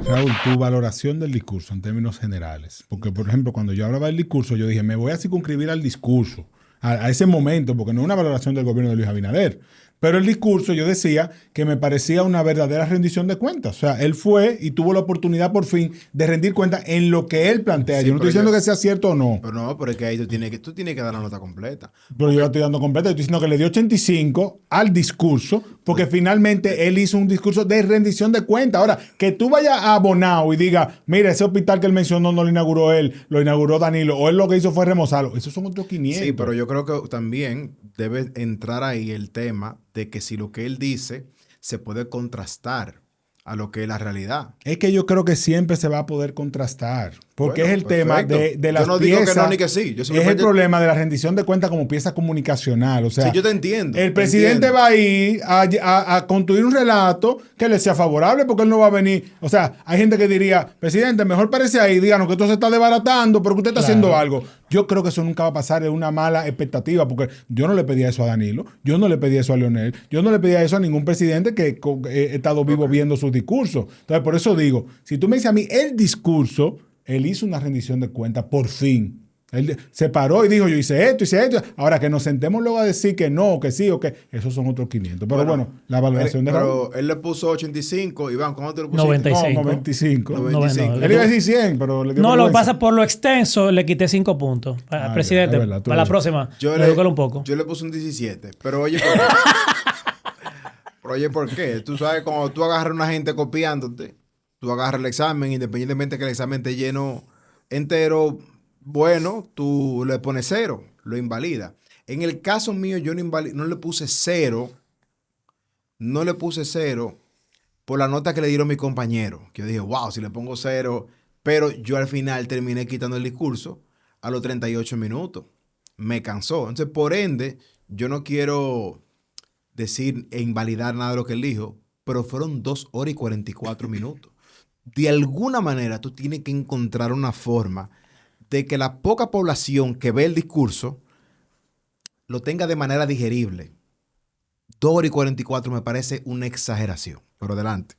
Raúl, tu valoración del discurso en términos generales. Porque, por ejemplo, cuando yo hablaba del discurso, yo dije, me voy a circunscribir al discurso, a ese momento, porque no es una valoración del gobierno de Luis Abinader. Pero el discurso, yo decía que me parecía una verdadera rendición de cuentas. O sea, él fue y tuvo la oportunidad por fin de rendir cuentas en lo que él plantea. Sí, yo no estoy diciendo que sea cierto o no. Pero no, pero es que ahí tú tienes que dar la nota completa. Pero yo la estoy dando completa. Yo estoy diciendo que le dio 85 al discurso, porque finalmente él hizo un discurso de rendición de cuentas. Ahora, que tú vayas a Bonao y digas, mira, ese hospital que él mencionó no lo inauguró él, lo inauguró Danilo, o él lo que hizo fue remozarlo. Esos son otros 500. Sí, pero yo creo que también debe entrar ahí el tema de que si lo que él dice se puede contrastar a lo que es la realidad. Es que yo creo que siempre se va a poder contrastar, Porque Bueno, es el tema perfecto. de las Yo no digo piezas. que no ni que sí. Yo Es el simplemente- problema de la rendición de cuentas como pieza comunicacional. O sea, Sí, yo te entiendo. el te presidente entiendo. va a ir a construir un relato que le sea favorable porque él no va a venir. O sea, hay gente que diría, presidente, mejor parece ahí, díganos que esto se está desbaratando, pero que usted está haciendo algo. Yo creo que eso nunca va a pasar, es una mala expectativa, porque yo no le pedía eso a Danilo, yo no le pedía eso a Leonel, yo no le pedía eso a ningún presidente que he estado vivo viendo sus discursos. Entonces, por eso digo, si tú me dices a mí el discurso, él hizo una rendición de cuentas, por fin. Él se paró y dijo, yo hice esto. Ahora que nos sentemos luego a decir que no, que sí o que esos son otros 500. Pero bueno, la valoración de Raúl. Pero él le puso 85. Iván, ¿cuándo te lo pusiste? 95. No, 95. 95. Él iba a decir 100, pero le dio No, lo que vergüenza. pasa por lo extenso, le quité 5 puntos. Ah, Presidente, ya, es verdad, tú para la eres- próxima, Yo redúcalo un poco. Yo le puse un 17. Pero oye, ¿por qué? Pero oye, ¿por qué? Tú sabes, cuando tú agarras a una gente copiándote, tú agarras el examen, independientemente que el examen te lleno entero, bueno, tú le pones 0, lo invalida. En el caso mío, yo no le puse 0, no le puse 0 por la nota que le dieron mi compañero. Que yo dije, wow, si le pongo 0, pero yo al final terminé quitando el discurso a los 38 minutos. Me cansó. Entonces, por ende, yo no quiero decir e invalidar nada de lo que él dijo, pero fueron 2 horas y 44 minutos. De alguna manera, tú tienes que encontrar una forma de que la poca población que ve el discurso lo tenga de manera digerible. 2 horas y 44 me parece una exageración, pero adelante.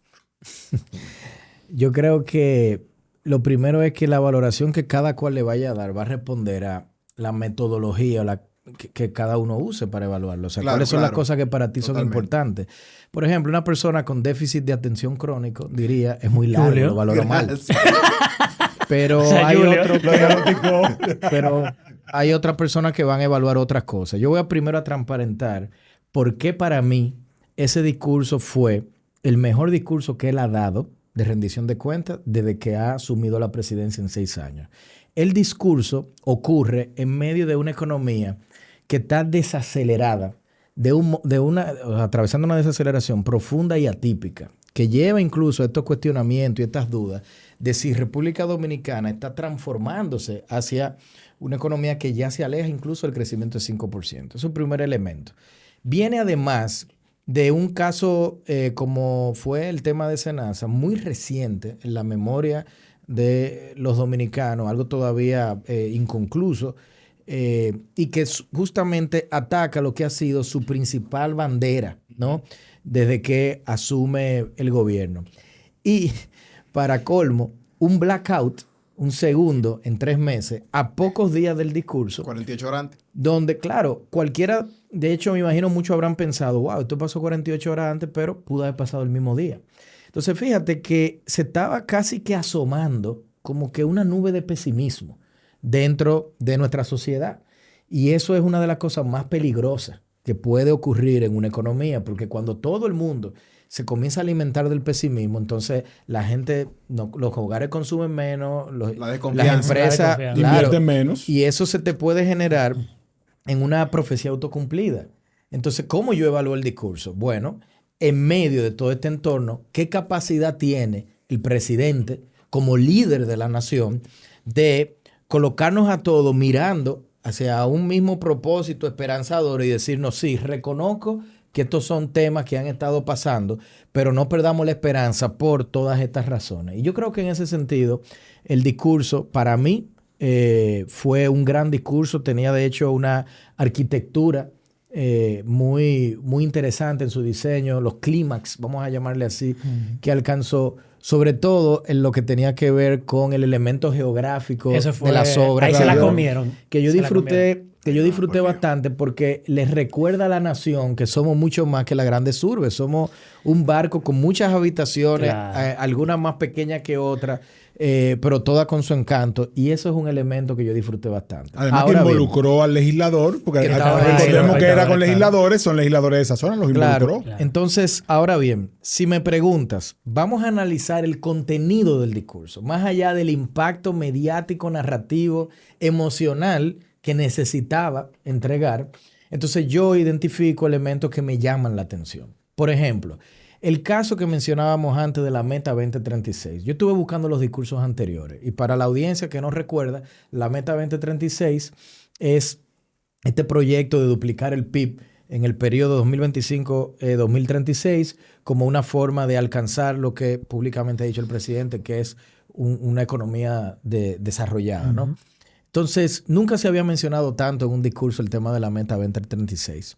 Yo creo que lo primero es que la valoración que cada cual le vaya a dar va a responder a la metodología que cada uno use para evaluarlo. O sea, Claro, cuáles son las claro. cosas que para ti son Totalmente. importantes. Por ejemplo, una persona con déficit de atención crónico diría, es muy largo, Julio. lo valoro mal. Gracias. Pero O sea, hay Julio. otro pero hay otras personas que van a evaluar otras cosas. Yo voy a primero a transparentar por qué para mí ese discurso fue el mejor discurso que él ha dado de rendición de cuentas desde que ha asumido la presidencia en 6 años. El discurso ocurre en medio de una economía que está desacelerada, atravesando una desaceleración profunda y atípica, que lleva incluso a estos cuestionamientos y estas dudas de si República Dominicana está transformándose hacia una economía que ya se aleja incluso del crecimiento del 5%. Es el primer elemento. Viene además de un caso como fue el tema de Senasa, muy reciente en la memoria de los dominicanos, algo todavía inconcluso, y que justamente ataca lo que ha sido su principal bandera, ¿no? Desde que asume el gobierno. Y para colmo, un blackout, un segundo en 3 meses, a pocos días del discurso, 48 horas antes. donde, claro, cualquiera, de hecho, me imagino muchos habrán pensado, wow, esto pasó 48 horas antes, pero pudo haber pasado el mismo día. Entonces, fíjate que se estaba casi que asomando como que una nube de pesimismo dentro de nuestra sociedad. Y eso es una de las cosas más peligrosas que puede ocurrir en una economía, porque cuando todo el mundo se comienza a alimentar del pesimismo, entonces la gente, los hogares consumen menos, La desconfianza. las empresas La desconfianza. Invierten menos. y eso se te puede generar en una profecía autocumplida. Entonces, ¿cómo yo evalúo el discurso? Bueno, en medio de todo este entorno, ¿qué capacidad tiene el presidente como líder de la nación de colocarnos a todos mirando hacia un mismo propósito esperanzador y decirnos, sí, reconozco que estos son temas que han estado pasando, pero no perdamos la esperanza por todas estas razones? Y yo creo que en ese sentido, el discurso para mí fue un gran discurso, tenía de hecho una arquitectura muy, muy interesante en su diseño, los clímax, vamos a llamarle así, que alcanzó, sobre todo en lo que tenía que ver con el elemento geográfico Eso fue, de las obras. ahí se la comieron. Que yo Se la comieron. disfruté bastante porque les recuerda a la nación que somos mucho más que las grandes urbes. Somos un barco con muchas habitaciones, Claro. algunas más pequeñas que otras, pero todas con su encanto. Y eso es un elemento que yo disfruté bastante. Además Ahora que bien, involucró al legislador, porque Que estaba ahí, recordemos que era estaba con ahí. legisladores, son legisladores de esa zona, los involucró. Claro. Entonces, ahora bien, si me preguntas, vamos a analizar el contenido del discurso, más allá del impacto mediático, narrativo, emocional que necesitaba entregar. Entonces, yo identifico elementos que me llaman la atención. Por ejemplo, El caso que mencionábamos antes de la Meta 2036. Yo estuve buscando los discursos anteriores y para la audiencia que no recuerda, la Meta 2036 es este proyecto de duplicar el PIB en el periodo 2025-2036 como una forma de alcanzar lo que públicamente ha dicho el presidente, que es una economía desarrollada, ¿no? Entonces, nunca se había mencionado tanto en un discurso el tema de la Meta 2036.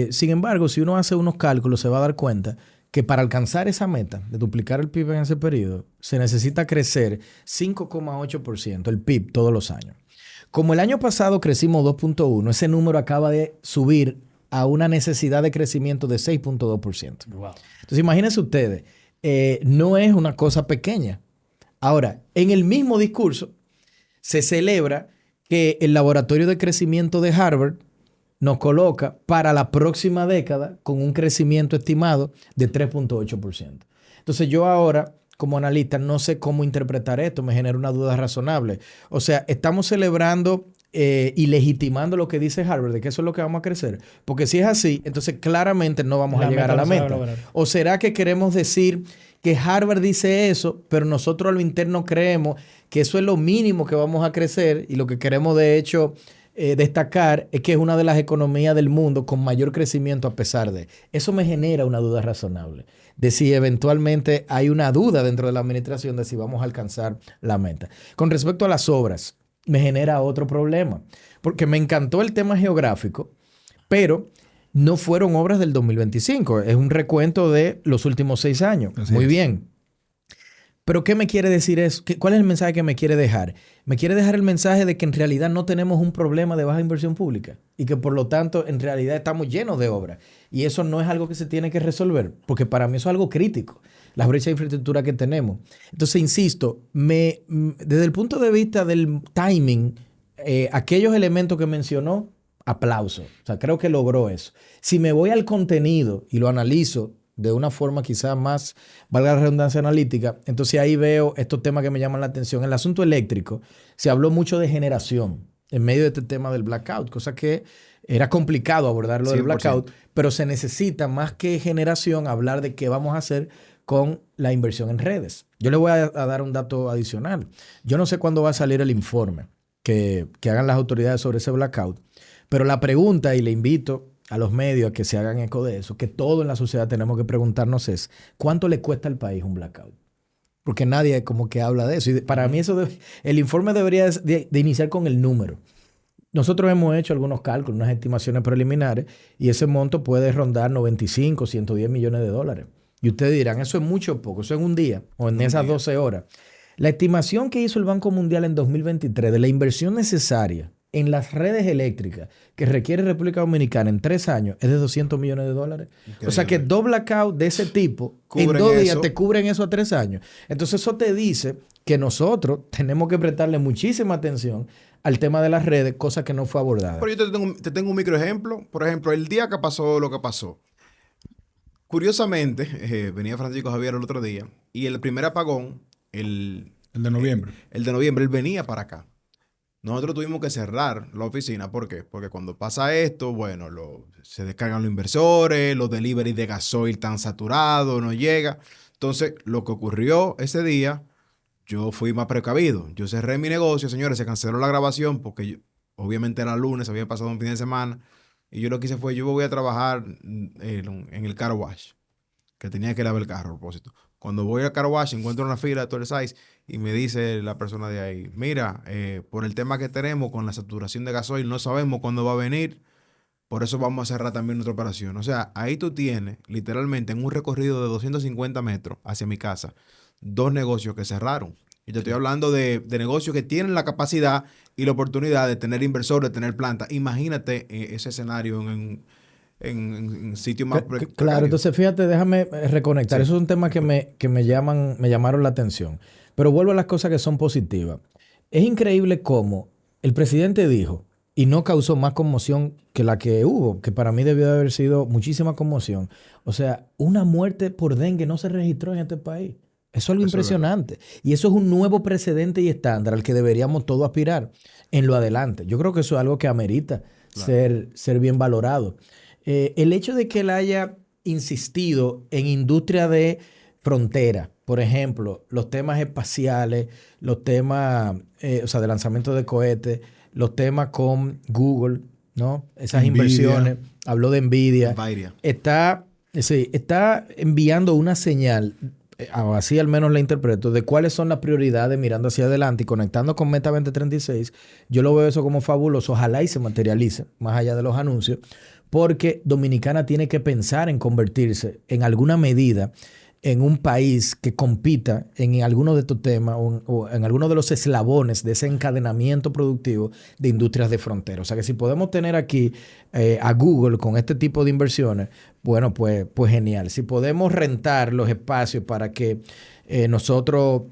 Sin embargo, si uno hace unos cálculos, se va a dar cuenta que para alcanzar esa meta de duplicar el PIB en ese periodo, se necesita crecer 5,8% el PIB todos los años. Como el año pasado crecimos 2,1%, ese número acaba de subir a una necesidad de crecimiento de 6,2%. Wow. Entonces, imagínense ustedes, no es una cosa pequeña. Ahora, en el mismo discurso, se celebra que el Laboratorio de Crecimiento de Harvard nos coloca para la próxima década con un crecimiento estimado de 3,8%. Entonces, yo ahora, como analista, no sé cómo interpretar esto, me genera una duda razonable. O sea, estamos celebrando y legitimando lo que dice Harvard, de que eso es lo que vamos a crecer. Porque si es así, entonces claramente no vamos a llegar a la meta. ¿O será que queremos decir que Harvard dice eso, pero nosotros a lo interno creemos que eso es lo mínimo que vamos a crecer y lo que queremos de hecho destacar es que es una de las economías del mundo con mayor crecimiento a pesar de? Eso me genera una duda razonable de si eventualmente hay una duda dentro de la administración de si vamos a alcanzar la meta. Con respecto a las obras, me genera otro problema, porque me encantó el tema geográfico, pero no fueron obras del 2025. Es un recuento de los últimos 6 años. Así Muy es. Bien. Pero ¿qué me quiere decir eso? ¿Cuál es el mensaje que me quiere dejar? Me quiere dejar el mensaje de que en realidad no tenemos un problema de baja inversión pública y que por lo tanto en realidad estamos llenos de obras. Y eso no es algo que se tiene que resolver, porque para mí eso es algo crítico, las brechas de infraestructura que tenemos. Entonces, insisto, desde el punto de vista del timing, aquellos elementos que mencionó, aplauso. O sea, creo que logró eso. Si me voy al contenido y lo analizo de una forma quizás más, valga la redundancia analítica, entonces ahí veo estos temas que me llaman la atención. En el asunto eléctrico se habló mucho de generación en medio de este tema del blackout, cosa que era complicado abordarlo del blackout, pero se necesita más que generación hablar de qué vamos a hacer con la inversión en redes. Yo le voy a dar un dato adicional. Yo no sé cuándo va a salir el informe que hagan las autoridades sobre ese blackout, pero la pregunta, y le invito a los medios a que se hagan eco de eso, que todo en la sociedad tenemos que preguntarnos es, ¿cuánto le cuesta al país un blackout? Porque nadie como que habla de eso. Y para mí el informe debería de iniciar con el número. Nosotros hemos hecho algunos cálculos, unas estimaciones preliminares, y ese monto puede rondar 95, 110 millones de dólares. Y ustedes dirán, ¿eso es mucho o poco? ¿Eso en un día o en esas 12 horas? La estimación que hizo el Banco Mundial en 2023 de la inversión necesaria en las redes eléctricas que requiere República Dominicana en 3 años es de 200 millones de dólares. Increíble. O sea que 2 blackouts de ese tipo en 2 días te cubren eso a 3 años. Entonces eso te dice que nosotros tenemos que prestarle muchísima atención al tema de las redes, cosa que no fue abordada. Pero yo te tengo un microejemplo. Por ejemplo, el día que pasó lo que pasó. Curiosamente, venía Francisco Javier el otro día y el primer apagón, el de noviembre. El de noviembre, él venía para acá. Nosotros tuvimos que cerrar la oficina. ¿Por qué? Porque cuando pasa esto, bueno, se descargan los inversores, los deliveries de gasoil están saturados, no llega. Entonces, lo que ocurrió ese día, yo fui más precavido. Yo cerré mi negocio, señores, se canceló la grabación porque obviamente era lunes, había pasado un fin de semana. Y yo lo que hice fue, yo voy a trabajar en el car wash, que tenía que lavar el carro, a propósito. Cuando voy al car wash, encuentro una fila de todo el size y me dice la persona de ahí, mira, por el tema que tenemos con la saturación de gasoil, no sabemos cuándo va a venir, por eso vamos a cerrar también nuestra operación. O sea, ahí tú tienes, literalmente, en un recorrido de 250 metros hacia mi casa, 2 negocios que cerraron. Y te estoy hablando de negocios que tienen la capacidad y la oportunidad de tener inversores, de tener planta. Imagínate ese escenario en sitios más precarios. Claro, entonces fíjate, déjame reconectar. Sí. Eso es un tema que me llamaron la atención. Pero vuelvo a las cosas que son positivas. Es increíble cómo el presidente dijo, y no causó más conmoción que la que hubo, que para mí debió de haber sido muchísima conmoción. O sea, una muerte por dengue no se registró en este país. Eso es algo impresionante. Y eso es un nuevo precedente y estándar al que deberíamos todos aspirar en lo adelante. Yo creo que eso es algo que amerita ser bien valorado. El hecho de que él haya insistido en industria de frontera. Por ejemplo, los temas espaciales, los temas de lanzamiento de cohetes, los temas con Google, ¿no? Esas Nvidia. Inversiones. Habló de Nvidia. Está enviando una señal, así al menos la interpreto, de cuáles son las prioridades mirando hacia adelante y conectando con Meta 2036. Yo lo veo eso como fabuloso. Ojalá y se materialice, más allá de los anuncios, porque Dominicana tiene que pensar en convertirse en alguna medida en un país que compita en alguno de estos temas o en alguno de los eslabones de ese encadenamiento productivo de industrias de frontera. O sea que si podemos tener aquí a Google con este tipo de inversiones, bueno, pues genial. Si podemos rentar los espacios para que nosotros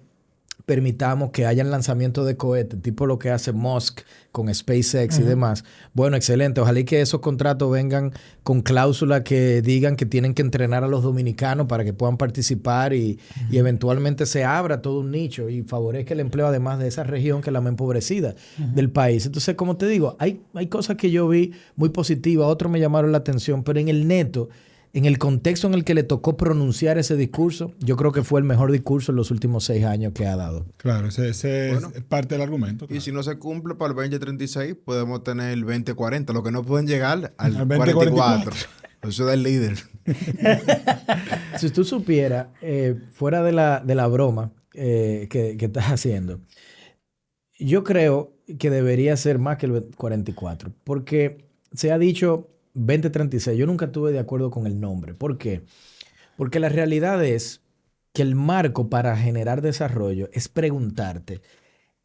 permitamos que hayan lanzamientos de cohetes, tipo lo que hace Musk con SpaceX y demás. Bueno, excelente. Ojalá y que esos contratos vengan con cláusulas que digan que tienen que entrenar a los dominicanos para que puedan participar y eventualmente se abra todo un nicho y favorezca el empleo además de esa región que es la más empobrecida del país. Entonces, como te digo, hay cosas que yo vi muy positivas, otros me llamaron la atención, pero en el neto, en el contexto en el que le tocó pronunciar ese discurso, yo creo que fue el mejor discurso en los últimos 6 años que ha dado. Claro, ese es parte del argumento. Claro. Y si no se cumple para el 2036, podemos tener el 2040. Lo que no pueden llegar al 2044. Eso es del líder. Si tú supieras, fuera de la broma que estás haciendo, yo creo que debería ser más que el 44, porque se ha dicho 2036. Yo nunca estuve de acuerdo con el nombre. ¿Por qué? Porque la realidad es que el marco para generar desarrollo es preguntarte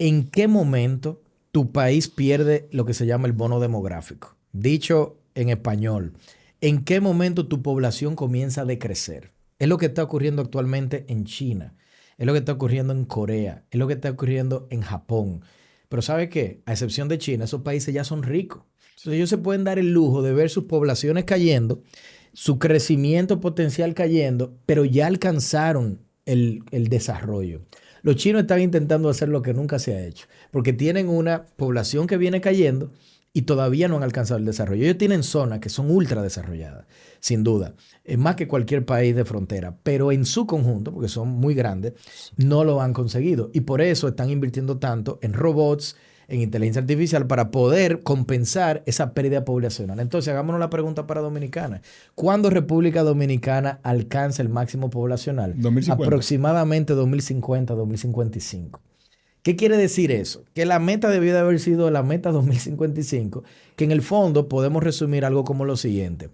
en qué momento tu país pierde lo que se llama el bono demográfico. Dicho en español, ¿en qué momento tu población comienza a decrecer? Es lo que está ocurriendo actualmente en China. Es lo que está ocurriendo en Corea. Es lo que está ocurriendo en Japón. Pero ¿sabe qué? A excepción de China, esos países ya son ricos. Entonces ellos se pueden dar el lujo de ver sus poblaciones cayendo, su crecimiento potencial cayendo, pero ya alcanzaron el desarrollo. Los chinos están intentando hacer lo que nunca se ha hecho, porque tienen una población que viene cayendo y todavía no han alcanzado el desarrollo. Ellos tienen zonas que son ultra desarrolladas, sin duda, es más que cualquier país de frontera, pero en su conjunto, porque son muy grandes, no lo han conseguido. Y por eso están invirtiendo tanto en robots, en inteligencia artificial, para poder compensar esa pérdida poblacional. Entonces, hagámonos la pregunta para Dominicana. ¿Cuándo República Dominicana alcanza el máximo poblacional? 2050. Aproximadamente 2050, 2055. ¿Qué quiere decir eso? Que la meta debió de haber sido la meta 2055, que en el fondo podemos resumir algo como lo siguiente.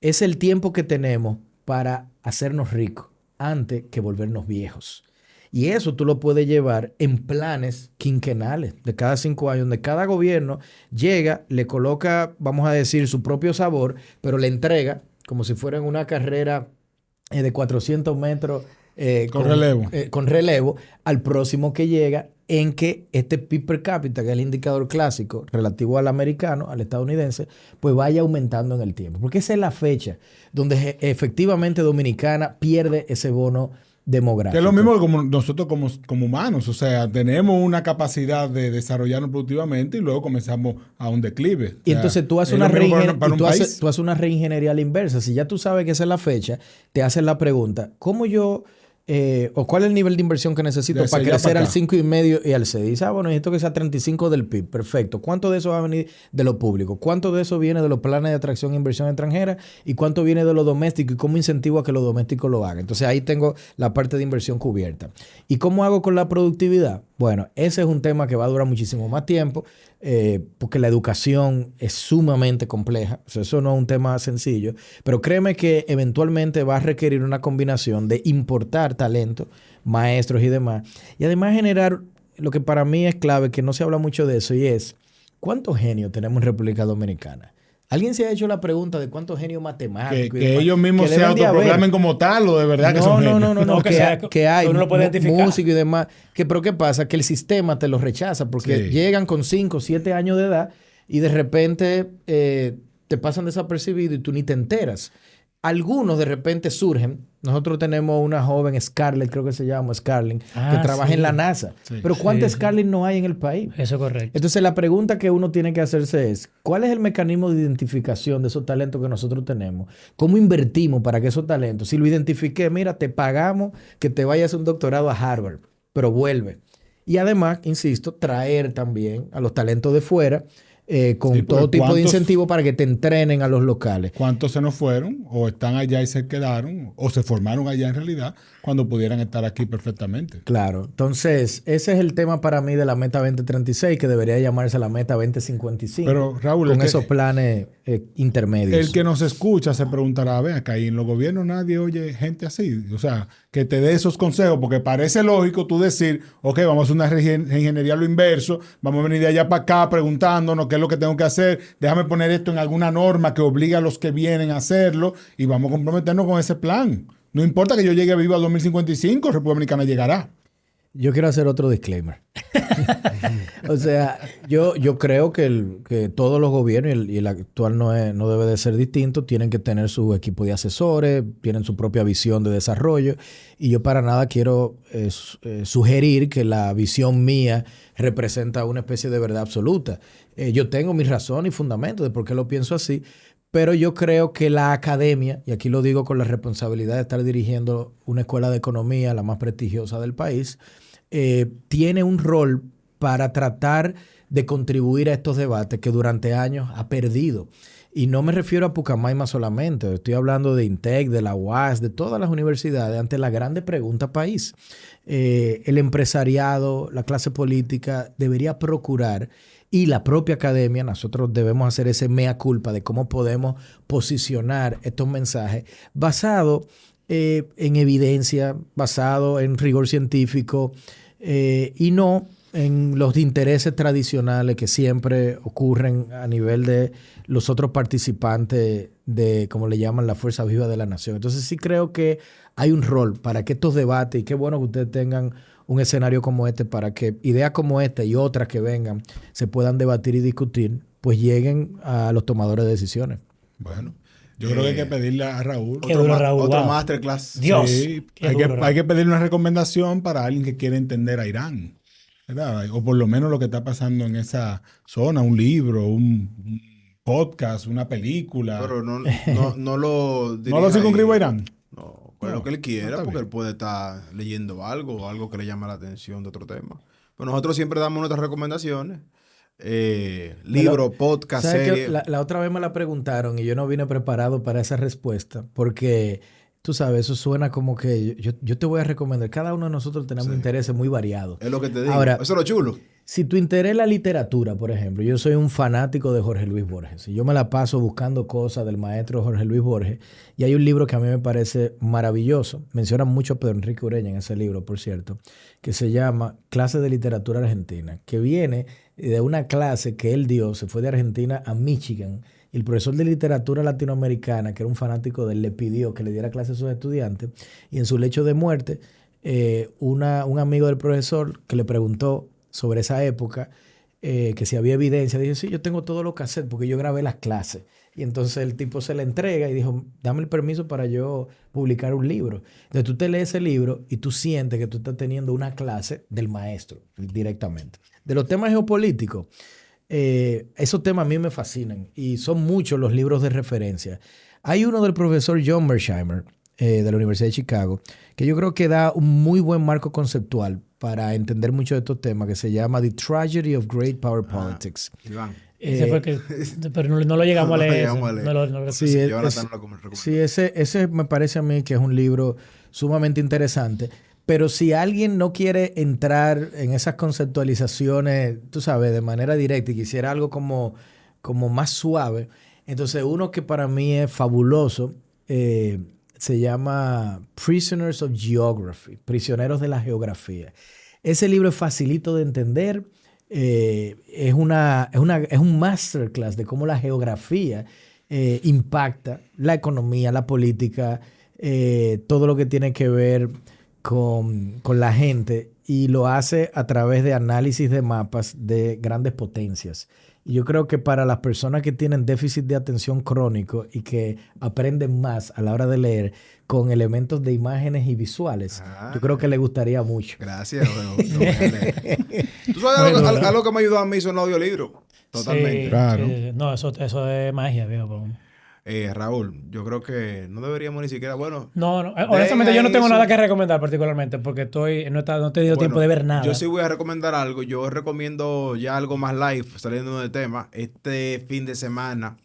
Es el tiempo que tenemos para hacernos ricos antes que volvernos viejos. Y eso tú lo puedes llevar en planes quinquenales de cada 5 años, donde cada gobierno llega, le coloca, vamos a decir, su propio sabor, pero le entrega, como si fuera en una carrera de 400 metros con relevo al próximo que llega, en que este PIB per cápita, que es el indicador clásico relativo al americano, al estadounidense, pues vaya aumentando en el tiempo. Porque esa es la fecha donde efectivamente Dominicana pierde ese bono demográfico. Que es lo mismo como nosotros como humanos. O sea, tenemos una capacidad de desarrollarnos productivamente y luego comenzamos a un declive. Y entonces tú haces una reingeniería a la inversa. Si ya tú sabes que esa es la fecha, te haces la pregunta, ¿cómo yo... o cuál es el nivel de inversión que necesito para crecer al 5,5 y al 6? Dice, bueno, necesito que sea 35 del PIB. Perfecto. ¿Cuánto de eso va a venir de lo público? ¿Cuánto de eso viene de los planes de atracción e inversión extranjera? ¿Y cuánto viene de lo doméstico? ¿Y cómo incentivo a que lo doméstico lo haga? Entonces ahí tengo la parte de inversión cubierta. ¿Y cómo hago con la productividad? Bueno, ese es un tema que va a durar muchísimo más tiempo, porque la educación es sumamente compleja. O sea, eso no es un tema sencillo. Pero créeme que eventualmente va a requerir una combinación de importar talento, maestros y demás. Y además generar lo que para mí es clave, que no se habla mucho de eso, y es ¿cuántos genios tenemos en República Dominicana? ¿Alguien se ha hecho la pregunta de cuántos genios matemáticos? Que ellos mismos se autoproclamen como tal o de verdad que son genios. No, que hay músicos y demás. Pero ¿qué pasa? Que el sistema te los rechaza porque llegan con 5 o 7 años de edad y de repente te pasan desapercibidos y tú ni te enteras. algunos de repente surgen. Nosotros tenemos una joven, Scarlett, creo que se llama Scarlett, que trabaja en la NASA. Sí. Pero ¿cuántas Sí. Scarlett no hay en el país? Eso es correcto. Entonces la pregunta que uno tiene que hacerse es, ¿cuál es el mecanismo de identificación de esos talentos que nosotros tenemos? ¿Cómo invertimos para que esos talentos, si lo identifiqué, mira, te pagamos que te vayas a un doctorado a Harvard, pero vuelve? Y además, insisto, traer también a los talentos de fuera con Sí, todo porque tipo de ¿cuántos- incentivos para que te entrenen a los locales. ¿Cuántos se nos fueron o están allá y se quedaron o se formaron allá en realidad cuando pudieran estar aquí perfectamente? Claro, entonces ese es el tema para mí de la Meta 2036, que debería llamarse la Meta 2055. Pero, Raúl, con el que- esos planes intermedios. El que nos escucha se preguntará, ve acá, y en los gobiernos nadie oye gente así. O sea, que te dé esos consejos, porque parece lógico tú decir, ok, vamos a hacer una ingeniería a lo inverso, vamos a venir de allá para acá preguntándonos qué es lo que tengo que hacer, déjame poner esto en alguna norma que obligue a los que vienen a hacerlo y vamos a comprometernos con ese plan. No importa que yo llegue vivo a 2055, República Dominicana llegará. Yo quiero hacer otro disclaimer. O sea, yo creo que todos los gobiernos, y el actual no debe de ser distinto, tienen que tener su equipo de asesores, tienen su propia visión de desarrollo, y yo para nada quiero sugerir que la visión mía representa una especie de verdad absoluta. Yo tengo mis razones y fundamentos de por qué lo pienso así, pero yo creo que la academia, y aquí lo digo con la responsabilidad de estar dirigiendo una escuela de economía, la más prestigiosa del país, tiene un rol para tratar de contribuir a estos debates que durante años ha perdido. Y no me refiero a Pucamaima solamente, estoy hablando de INTEC, de la UAS, de todas las universidades, ante la grande pregunta país. El empresariado, la clase política debería procurar, y la propia academia, nosotros debemos hacer ese mea culpa de cómo podemos posicionar estos mensajes basado en evidencia, basado en rigor científico y no en los intereses tradicionales que siempre ocurren a nivel de los otros participantes de, como le llaman, la fuerza viva de la nación. Entonces sí creo que hay un rol para que estos debates, y qué bueno que ustedes tengan un escenario como este, para que ideas como esta y otras que vengan se puedan debatir y discutir, pues lleguen a los tomadores de decisiones. Bueno, yo creo que hay que pedirle a Raúl. Qué duro, Raúl. Otro Wow. masterclass. Dios. Sí, Qué hay duro, que pedirle una recomendación para alguien que quiere entender a Irán, ¿verdad? O por lo menos lo que está pasando en esa zona, un libro, un podcast, una película. Pero no lo ¿No lo dirija circunscribo a ahí. Irán? No, pues No, lo que él no quiera, está porque bien. él puede estar leyendo algo o algo que le llama la atención de otro tema. Pero nosotros siempre damos nuestras recomendaciones. Libro, podcast, ¿Sabes qué? serie. La otra vez me la preguntaron y yo no vine preparado para esa respuesta, porque tú sabes, eso suena como que yo te voy a recomendar. Cada uno de nosotros tenemos Sí. intereses muy variados. Es lo que te digo. Ahora, Eso es lo chulo. Si tu interés es la literatura, por ejemplo, yo soy un fanático de Jorge Luis Borges. Y yo me la paso buscando cosas del maestro Jorge Luis Borges. Y hay un libro que a mí me parece maravilloso. Menciona mucho a Pedro Enrique Ureña en ese libro, por cierto, que se llama Clases de Literatura Argentina, que viene de una clase que él dio, se fue de Argentina a Michigan. Y el profesor de literatura latinoamericana, que era un fanático de él, le pidió que le diera clases a sus estudiantes. Y en su lecho de muerte, un amigo del profesor que le preguntó sobre esa época, que si había evidencia, dijo, sí, yo tengo todos los cassettes porque yo grabé las clases. Y entonces el tipo se le entrega y dijo, dame el permiso para yo publicar un libro. Entonces tú te lees ese libro y tú sientes que tú estás teniendo una clase del maestro directamente. De los temas geopolíticos, esos temas a mí me fascinan y son muchos los libros de referencia. Hay uno del profesor John Mersheimer, de la Universidad de Chicago, que yo creo que da un muy buen marco conceptual para entender mucho de estos temas, que se llama The Tragedy of Great Power Politics. Iván. Ese fue que, pero no lo llegamos a leer. llegamos a leer. Sí, Jonathan lo recomendó. sí, ese me parece a mí que es un libro sumamente interesante. Pero si alguien no quiere entrar en esas conceptualizaciones, tú sabes, de manera directa y quisiera algo como más suave, entonces uno que para mí es fabuloso se llama Prisoners of Geography, Prisioneros de la Geografía. Ese libro es facilito de entender, es un masterclass de cómo la geografía impacta la economía, la política, todo lo que tiene que ver con la gente, y lo hace a través de análisis de mapas de grandes potencias. Y yo creo que para las personas que tienen déficit de atención crónico y que aprenden más a la hora de leer con elementos de imágenes y visuales, yo creo que les gustaría mucho. Gracias. Tú sabes algo que me ayudó a mí son los audiolibros. Totalmente. Sí, Claro. sí. No, eso es magia, viejo. Raúl, yo creo que no deberíamos ni siquiera, bueno... No, honestamente yo no tengo eso. nada que recomendar particularmente porque no he tenido tiempo de ver nada. Yo sí voy a recomendar algo. Yo recomiendo ya algo más live, saliendo del tema. Este fin de semana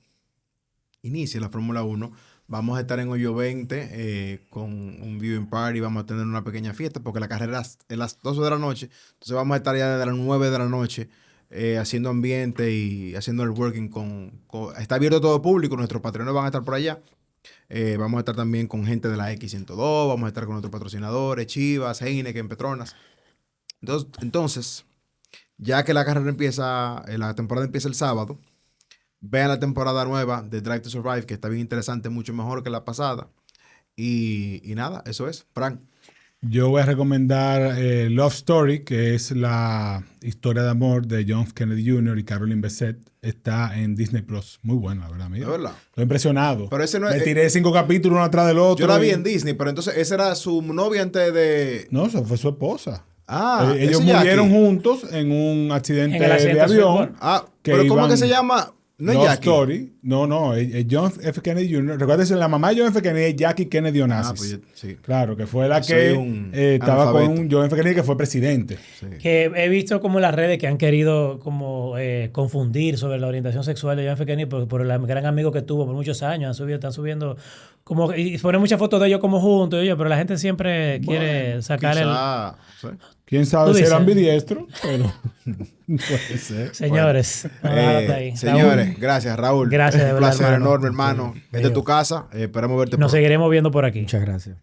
inicia la Fórmula 1. Vamos a estar en Hoyo 20 con un viewing party. Vamos a tener una pequeña fiesta porque la carrera es a las 12 de la noche. Entonces vamos a estar ya desde las 9 de la noche haciendo ambiente y haciendo el working está abierto a todo público. Nuestros patrones van a estar por allá. Vamos a estar también con gente de la X102. Vamos a estar con nuestros patrocinadores, Chivas, Heineken, Petronas. Entonces, ya que la temporada empieza el sábado, vean la temporada nueva de Drive to Survive, que está bien interesante, mucho mejor que la pasada. Y nada, eso es. Frank. Yo voy a recomendar Love Story, que es la historia de amor de John F. Kennedy Jr. y Caroline Bessette. Está en Disney Plus. Muy bueno, la verdad, amigo. ¿De verdad? Estoy impresionado. Pero ese no es, Me tiré 5 capítulos uno atrás del otro. Yo la vi en Disney, pero entonces esa era su novia antes de... No, eso fue su esposa. ese Ellos murieron juntos en un accidente de avión. Pero ¿cómo que se llama? No es Love Jackie. Story. No, es John F. Kennedy Jr. Recuérdense, la mamá de John F. Kennedy es Jackie Kennedy Onassis. Pues sí. Claro, que fue la que estaba con John F. Kennedy, que fue presidente. Sí. Que he visto como las redes que han querido como confundir sobre la orientación sexual de John F. Kennedy por el gran amigo que tuvo por muchos años. Están subiendo como y ponen muchas fotos de ellos como juntos, pero la gente siempre quiere sacar ¿Quién sabe si era ambidiestro? Pero puede ser. Señores, señores, gracias, Raúl. Gracias, de un verdad, placer hermano. enorme, hermano. Esta es tu casa. Esperamos verte Nos pronto. seguiremos viendo por aquí. Muchas gracias.